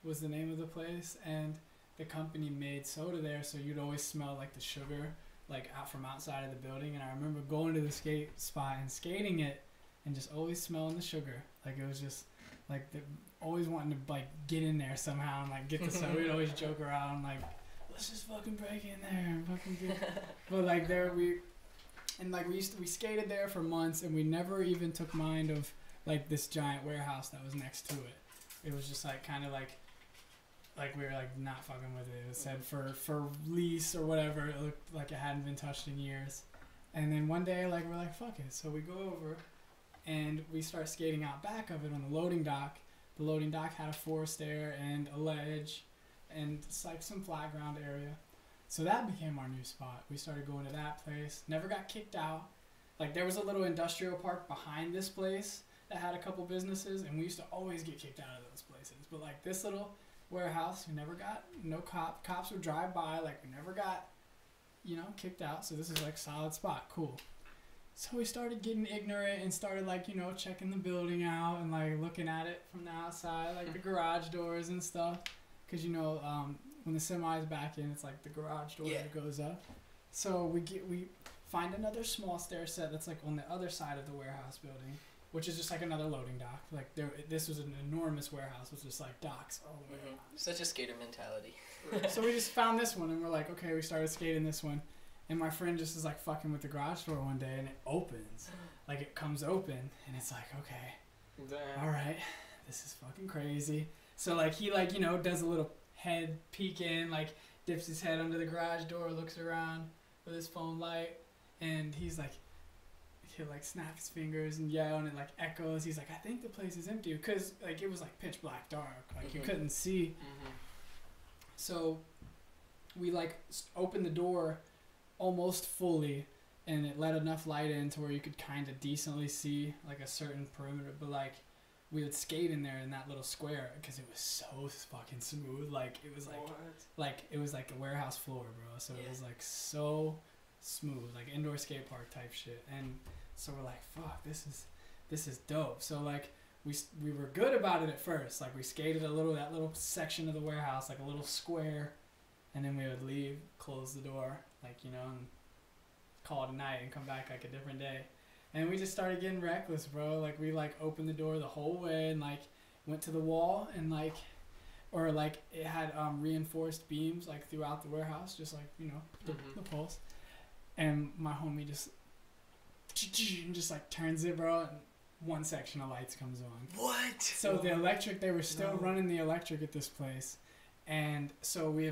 was the name of the place. And the company made soda there, so you'd always smell, like, the sugar, like, out from outside of the building. And I remember going to the skate spot and skating it and just always smelling the sugar. Like, it was just, like, always wanting to, like, get in there somehow and, like, get the soda. We'd always joke around, like, let's just fucking break in there and fucking do. But, like, there we skated there for months, and we never even took mind of, like, this giant warehouse that was next to it. It was just, like, kind of like we were, like, not fucking with it. It said for lease or whatever. It looked like it hadn't been touched in years. And then one day, like, we're like, fuck it. So we go over and we start skating out back of it on the loading dock. The loading dock had a forest stair and a ledge and it's, like, some flat ground area. So that became our new spot. We started going to that place. Never got kicked out. Like, there was a little industrial park behind this place that had a couple businesses, and we used to always get kicked out of those places. But, like, this little warehouse, we never got, no cops would drive by. Like, we never got, kicked out. So this is, like, solid spot. Cool. So we started getting ignorant and started, like, checking the building out and, like, looking at it from the outside, like the garage doors and stuff. Because, when the semi's back in, it's, like, the garage door that goes up. So we find another small stair set that's, like, on the other side of the warehouse building, which is just, like, another loading dock. Like, this was an enormous warehouse with just, like, docks all the way around. Such a skater mentality. So we just found this one, and we're like, okay, we started skating this one. And my friend just is, like, fucking with the garage door one day, and it opens. Like, it comes open, and it's like, okay, Damn. all right, this is fucking crazy. So, like, he, like, does a little head peek in, like, dips his head under the garage door, looks around with his phone light, and he's like, he'll, like, snap his fingers and yell, and it, like, echoes. He's like, I think the place is empty, because, like, it was, like, pitch black dark. Like, you couldn't see. So we, like, opened the door almost fully, and it let enough light in to where you could kind of decently see, like, a certain perimeter. But, like, we would skate in there in that little square because it was so fucking smooth. Like, it was like it was like a warehouse floor, bro. So it was, like, so smooth, like indoor skate park type shit. And so we're like, fuck, this is dope. So, like, we were good about it at first. Like, we skated that little section of the warehouse, like a little square, and then we would leave, close the door, like, and call it a night and come back, like, a different day. And we just started getting reckless, bro. Like, we, like, opened the door the whole way and, like, went to the wall and, like, or, like, it had reinforced beams, like, throughout the warehouse, just, like, the poles. And my homie just, like, turns it, bro, and one section of lights comes on. What? So the electric, they were still running the electric at this place. And so we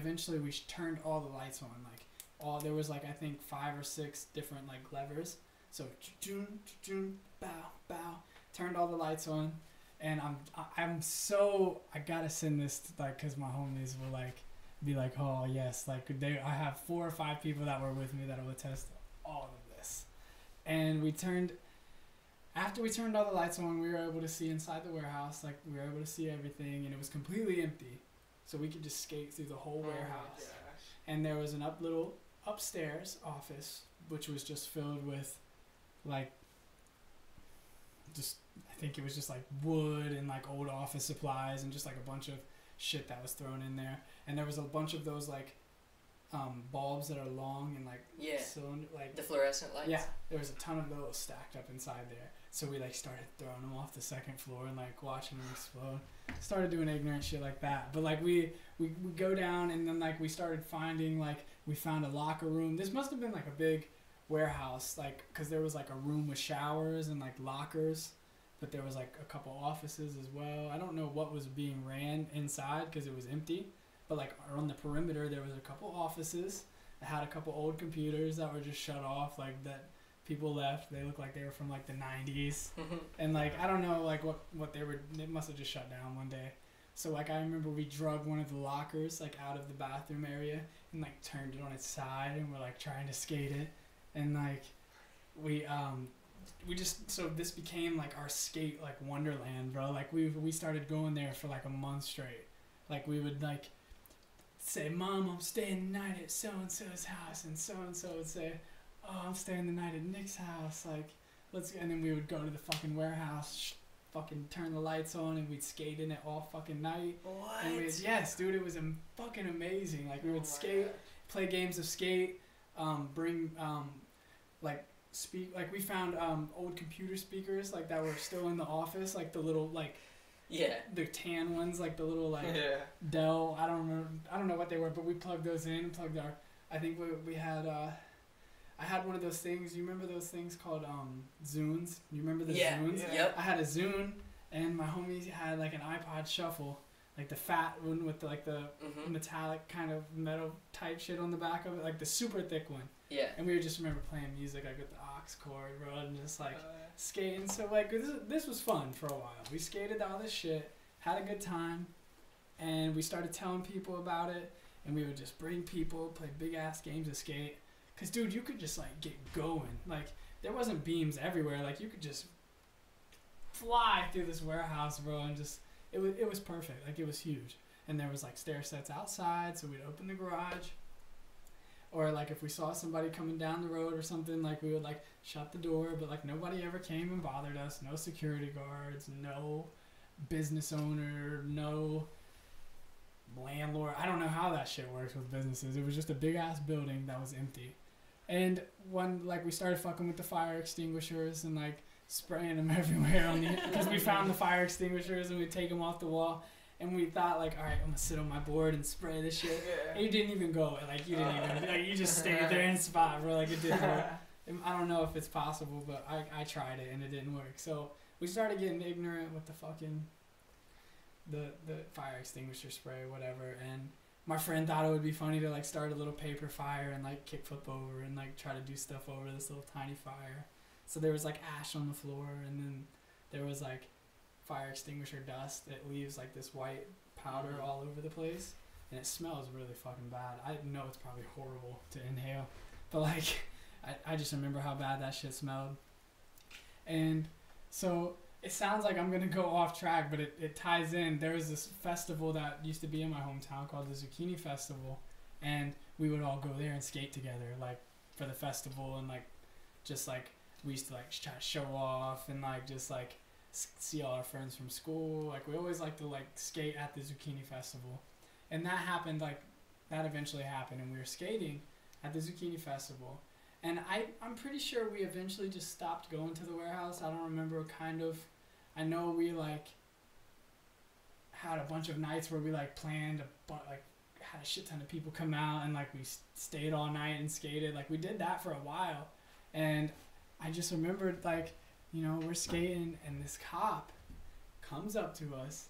turned all the lights on. Like, there was, like, I think 5 or 6 different, like, levers. So, bow, bow, turned all the lights on, and I gotta send this, like, cause my homies will, like, be like, oh yes, like, I have 4 or 5 people that were with me that will attest to all of this. And after we turned all the lights on, we were able to see inside the warehouse, like, we were able to see everything, and it was completely empty, so we could just skate through the whole warehouse. And there was an little upstairs office, which was just filled with, like, just, I think it was just, like, wood and, like, old office supplies and just, like, a bunch of shit that was thrown in there. And there was a bunch of those, like, bulbs that are long and, like, cylinder, like, the fluorescent lights. Yeah, there was a ton of those stacked up inside there. So we, like, started throwing them off the second floor and, like, watching them explode. Started doing ignorant shit like that. But, like, we go down, and then, like, we started finding, like, we found a locker room. This must have been, like, a big warehouse, like, because there was, like, a room with showers and, like, lockers, but there was, like, a couple offices as well. I don't know what was being ran inside because it was empty, but, like, on the perimeter there was a couple offices that had a couple old computers that were just shut off, like, that people left. They looked like they were from like the 90s. And like, I don't know like what they were, it must have just shut down one day. So like, I remember we drug one of the lockers like out of the bathroom area and like turned it on its side and we're like trying to skate it. And like, we just, so this became like our skate like wonderland, bro. Like we started going there for like a month straight. Like we would like say, Mom, I'm staying the night at so-and-so's house, and so-and-so would say, oh, I'm staying the night at Nick's house, like, and then we would go to the fucking warehouse, fucking turn the lights on, and we'd skate in it all fucking night. What? And yes, dude, it was fucking amazing. Like, we would skate, play games of skate, bring, like, we found old computer speakers, like, that were still in the office, like, the little, like, yeah, the tan ones, like the little like Dell. I don't know what they were, but we plugged those in. Plugged our. I think we had. I had one of those things. You remember those things called Zunes? You remember the Zunes? Yeah. Yep. I had a Zune, and my homies had like an iPod Shuffle, like the fat one with the metallic kind of metal type shit on the back of it, like the super thick one. Yeah. And we would just remember playing music like with the aux cord, bro, and just like skating. So like this was fun for a while. We skated all this shit, had a good time, and we started telling people about it. And we would just bring people, play big ass games of skate. Cause dude, you could just like get going. Like there wasn't beams everywhere. Like you could just fly through this warehouse, bro, and just it was perfect. Like it was huge. And there was like stair sets outside, so we'd open the garage. Or like if we saw somebody coming down the road or something, like we would like shut the door, but like nobody ever came and bothered us. No security guards, no business owner, no landlord. I don't know how that shit works with businesses. It was just a big ass building that was empty. And when like we started fucking with the fire extinguishers and like spraying them everywhere on the because we found the fire extinguishers and we'd take them off the wall. And we thought like, all right, I'm gonna sit on my board and spray this shit. Yeah. And you didn't even go. Like you didn't even. Like, you just stayed there in spot, bro. Like it didn't work. I don't know if it's possible, but I tried it and it didn't work. So we started getting ignorant with the fucking the fire extinguisher spray, whatever. And my friend thought it would be funny to like start a little paper fire and like kick flip over and like try to do stuff over this little tiny fire. So there was like ash on the floor, and then there was like fire extinguisher dust that leaves like this white powder all over the place, and it smells really fucking bad. I know it's probably horrible to inhale, but like I just remember how bad that shit smelled. And so it sounds like I'm gonna go off track, but it ties in. There was this festival that used to be in my hometown called the Zucchini Festival, and we would all go there and skate together like for the festival, and like just like we used to like try to show off and like just like see all our friends from school. Like we always like to like skate at the Zucchini Festival, and that happened, like that eventually happened, and we were skating at the Zucchini Festival, and I'm pretty sure we eventually just stopped going to the warehouse. I don't remember, kind of. I know we like had a bunch of nights where we like planned like had a shit ton of people come out, and like we stayed all night and skated. Like we did that for a while, and I just remembered like, you know, we're skating and this cop comes up to us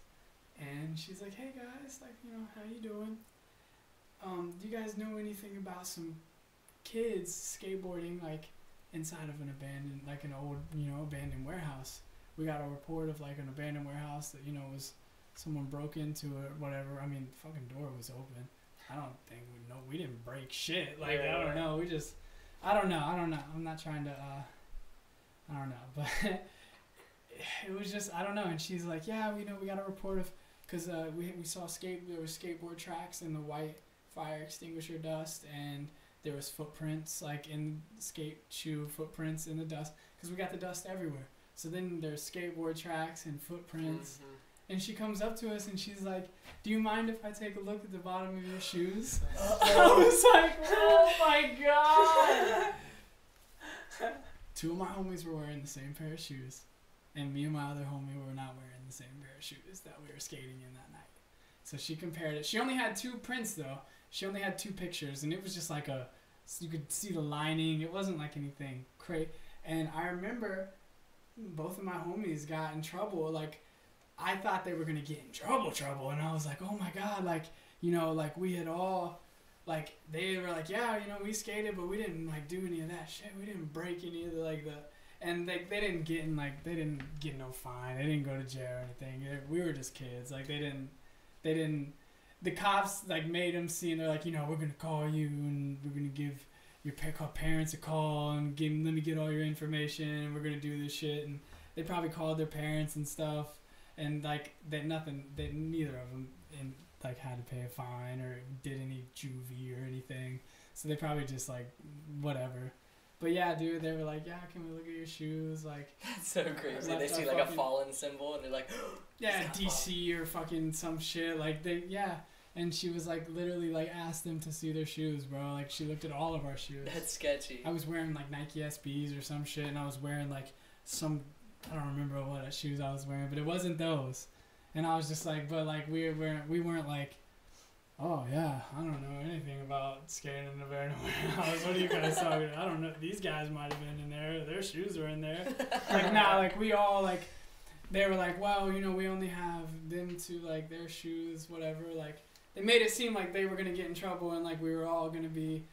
and she's like, hey guys, like, you know, how you doing? Do you guys know anything about some kids skateboarding like inside of an abandoned, like an old, you know, abandoned warehouse? We got a report of like an abandoned warehouse that, you know, was someone broke into it or whatever. I mean, the fucking door was open. I don't think we didn't break shit. Like, I don't know. I don't know. I'm not trying to, I don't know, but it was just, I don't know. And she's like, yeah, we got a report of, because we saw there was skateboard tracks in the white fire extinguisher dust, and there was footprints, like in skate shoe footprints in the dust, because we got the dust everywhere. So then there's skateboard tracks and footprints. Mm-hmm. And she comes up to us and she's like, do you mind if I take a look at the bottom of your shoes? I was like, oh my God. Two of my homies were wearing the same pair of shoes, and me and my other homie were not wearing the same pair of shoes that we were skating in that night. So she compared it. She only had 2 prints though. She only had 2 pictures, and it was just like you could see the lining. It wasn't like anything crazy. And I remember both of my homies got in trouble. Like, I thought they were gonna get in trouble, and I was like, oh my God, like, you know, like we had all like they were like, yeah, you know, we skated, but we didn't like do any of that shit. We didn't break any of the like the, and they didn't get in like they didn't get no fine. They didn't go to jail or anything. We were just kids. Like they didn't. The cops like made them see, and they're like, you know, we're gonna call you and we're gonna give your parents a call and let me get all your information and we're gonna do this shit. And they probably called their parents and stuff, and like neither of them like had to pay a fine or did any juvie or anything. So they probably just like whatever. But yeah, dude, they were like, yeah, can we look at your shoes? Like, that's so crazy. They see like a fallen symbol and they're like, yeah, DC or fucking some shit. Like yeah. And she was like literally like asked them to see their shoes, bro. Like she looked at all of our shoes. That's sketchy. I was wearing like Nike SBs or some shit, and I was wearing like some, I don't remember what shoes I was wearing, but it wasn't those. And I was just like, but like we weren't like, oh yeah, I don't know anything about skating in the Vernon warehouse. What are you guys talking about? I don't know. These guys might have been in there. Their shoes were in there. Like nah, like we all like, they were like, well, you know, we only have them to like their shoes, whatever, like. They made it seem like they were going to get in trouble and, like, we were all going to be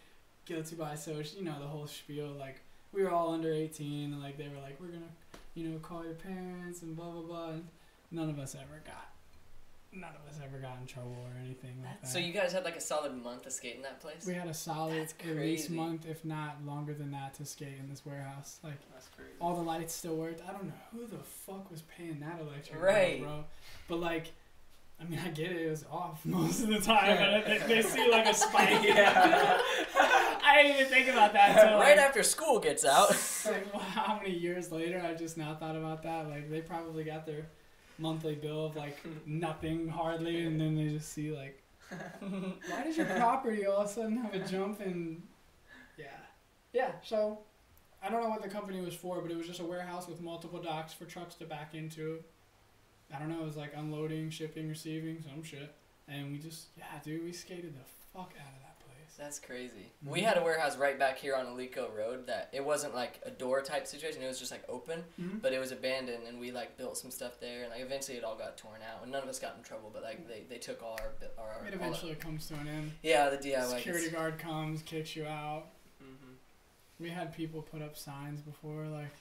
guilty by association, you know, the whole spiel. Like, we were all under 18, and, like, they were like, we're going to, you know, call your parents and blah, blah, blah. And none of us ever got in trouble or anything like that. So you guys had, like, a solid month to skate in that place? We had a solid at least month, if not longer than that, to skate in this warehouse. Like, that's crazy. All the lights still worked. I don't know who the fuck was paying that electric bill, bro. But, like, I mean, I get it was off most of the time, but they see like a spike. Yeah. I didn't even think about that until right after school gets out. Like, well, how many years later I just now thought about that. Like, they probably got their monthly bill of like nothing hardly, and then they just see like, why does your property all of a sudden have a jump? And yeah. So I don't know what the company was for, but it was just a warehouse with multiple docks for trucks to back into. I don't know, it was like unloading, shipping, receiving, some shit. And we just, we skated the fuck out of that place. That's crazy. Mm-hmm. We had a warehouse right back here on Alico Road that it wasn't like a door type situation. It was just like open, but it was abandoned, and we like built some stuff there, and like eventually it all got torn out, and none of us got in trouble, but like they took all our it eventually comes to an end. Yeah, the DIY. Security guard comes, kicks you out. We had people put up signs before, like,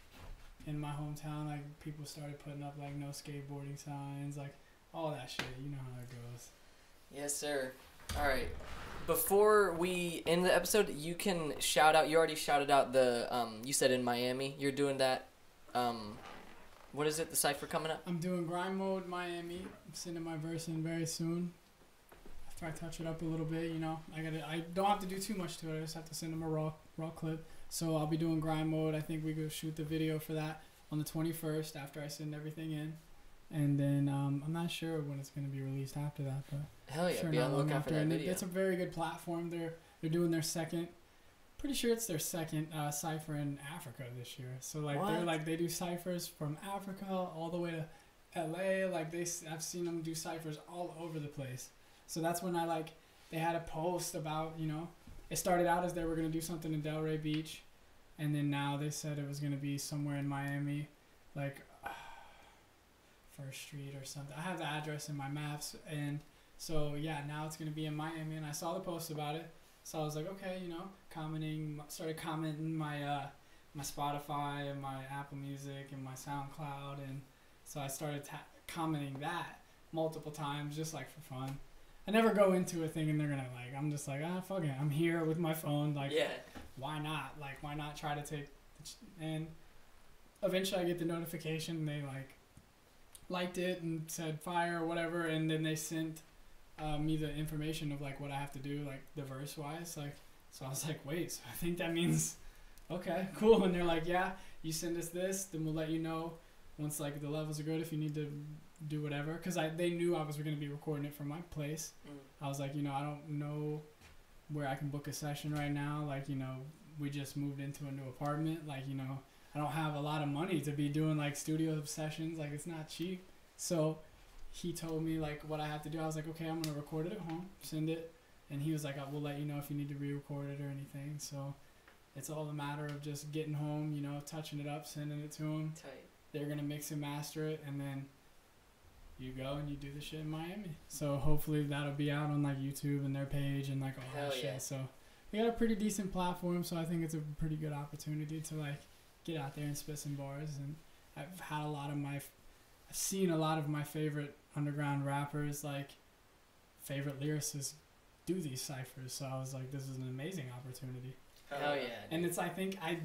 in my hometown, like, people started putting up, like, no skateboarding signs, like, all that shit. You know how it goes. Yes, sir. All right. Before we end the episode, you can shout out, you already shouted out the, you said in Miami, you're doing that, what is it, the cypher coming up? I'm doing Grind Mode Miami. I'm sending my verse in very soon. After I touch it up a little bit, you know, I don't have to do too much to it. I just have to send them a raw clip. So I'll be doing Grind Mode. I think we go shoot the video for that on the 21st after I send everything in. And then I'm not sure when it's going to be released after that, but hell yeah, be on the lookout for that video. It's a very good platform. They're doing their second, pretty sure it's their second cypher in Africa this year. So like they do cyphers from Africa all the way to LA. Like I've seen them do cyphers all over the place. So that's when they had a post about, you know, it started out as they were going to do something in Delray Beach, and then now they said it was going to be somewhere in Miami, like First Street or something. I have the address in my maps, and so yeah, now it's going to be in Miami, and I saw the post about it, so I was like, okay, you know, started commenting my Spotify and my Apple Music and my SoundCloud, and so I started commenting that multiple times just like for fun. I never go into a thing and they're gonna like. I'm just like, fuck it. I'm here with my phone. Like, yeah. Why not? Like, why not try to take? And eventually, I get the notification. They liked it and said fire or whatever, and then they sent me the information of like what I have to do, like the verse wise. Like, so I was like, wait. So I think that means, okay, cool. And they're like, yeah, you send us this, then we'll let you know once like the levels are good if you need to do whatever, because they knew I was going to be recording it from my place. I was like, you know, I don't know where I can book a session right now. Like, you know, we just moved into a new apartment. Like, you know, I don't have a lot of money to be doing like studio sessions. Like, it's not cheap. So he told me like what I have to do. I was like, okay, I'm going to record it at home, send it. And he was like, I will let you know if you need to re-record it or anything. So it's all a matter of just getting home, you know, touching it up, sending it to him. Tight. They're going to mix and master it, and then you go and you do the shit in Miami. So hopefully that'll be out on like YouTube and their page and like all that shit. So we got a pretty decent platform, so I think it's a pretty good opportunity to like get out there and spit some bars. And I've seen a lot of my favorite underground rappers, like favorite lyricists, do these ciphers. So I was like, this is an amazing opportunity. Hell yeah. And it's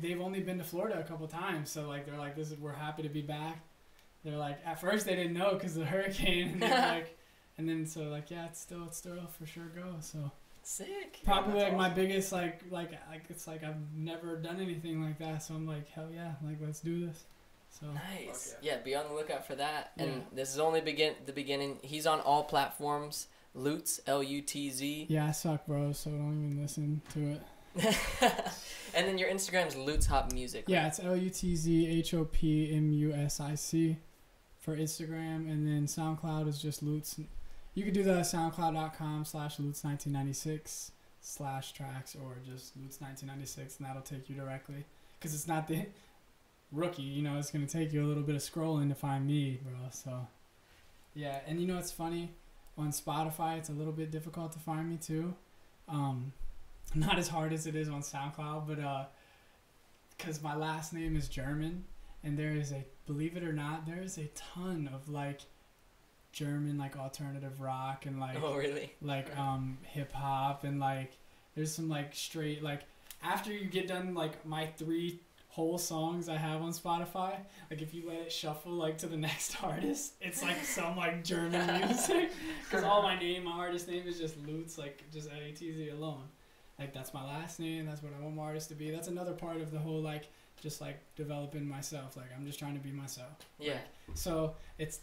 they've only been to Florida a couple times, so like they're like, we're happy to be back. They're like, at first they didn't know because of the hurricane, and they're like, and then so like, yeah, it's still for sure go. So sick. Probably like my biggest like it's like I've never done anything like that, so I'm like, hell yeah, like let's do this. So nice. Yeah, be on the lookout for that. And this is only the beginning. He's on all platforms. Lutz, Lutz. Yeah, I suck, bro. So don't even listen to it. And then your Instagram's Lutz Hop Music. Right? Yeah, it's LutzHopmusic for Instagram, and then SoundCloud is just Lutz. You could do the SoundCloud.com/Lutz1996/tracks or just Lutz1996, and that'll take you directly. Because it's not the rookie, you know, it's going to take you a little bit of scrolling to find me, bro. So, yeah, and you know what's funny? On Spotify, it's a little bit difficult to find me, too. Not as hard as it is on SoundCloud, but because my last name is German, and there is believe it or not, there is a ton of like German like alternative rock and like like hip hop, and like there's some like straight like after you get done like my 3 whole songs I have on Spotify, like if you let it shuffle like to the next artist, it's like some like German music, because all my artist name is just Lutz, like just Lutz alone. Like that's my last name. That's what I want my artist to be. That's another part of the whole like just like developing myself. Like I'm just trying to be myself. Yeah. Like, so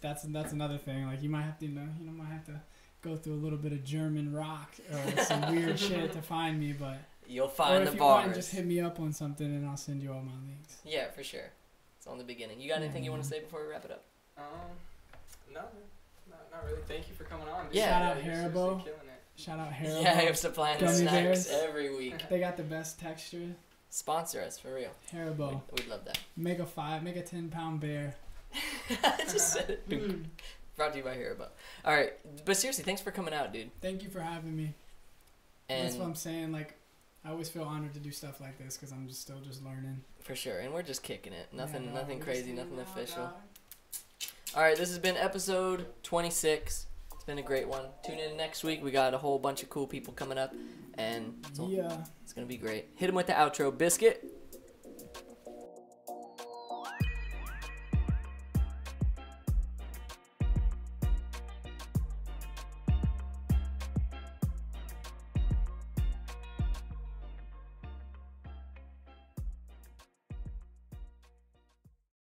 that's another thing. Like you might have to might have to go through a little bit of German rock or some weird shit to find me, but you'll find the bars. Or if you want, just hit me up on something and I'll send you all my links. Yeah, for sure. It's on the beginning. You got anything you want to say before we wrap it up? No, not really. Thank you for coming on. Yeah. Shout out Haribo. Shout out Haribo. Yeah, I'm supplying the snacks bears. every week. They got the best texture. Sponsor us, for real. Haribo. We'd love that. Make a 10-pound bear. I just said it. Brought to you by Haribo. All right, but seriously, thanks for coming out, dude. Thank you for having me. And that's what I'm saying. Like, I always feel honored to do stuff like this because I'm still learning. For sure, and we're just kicking it. Nothing crazy, nothing official. God. All right, this has been episode 26. It's been a great one. Tune in next week. We got a whole bunch of cool people coming up, and it's going to be great. Hit him with the outro, Biscuit.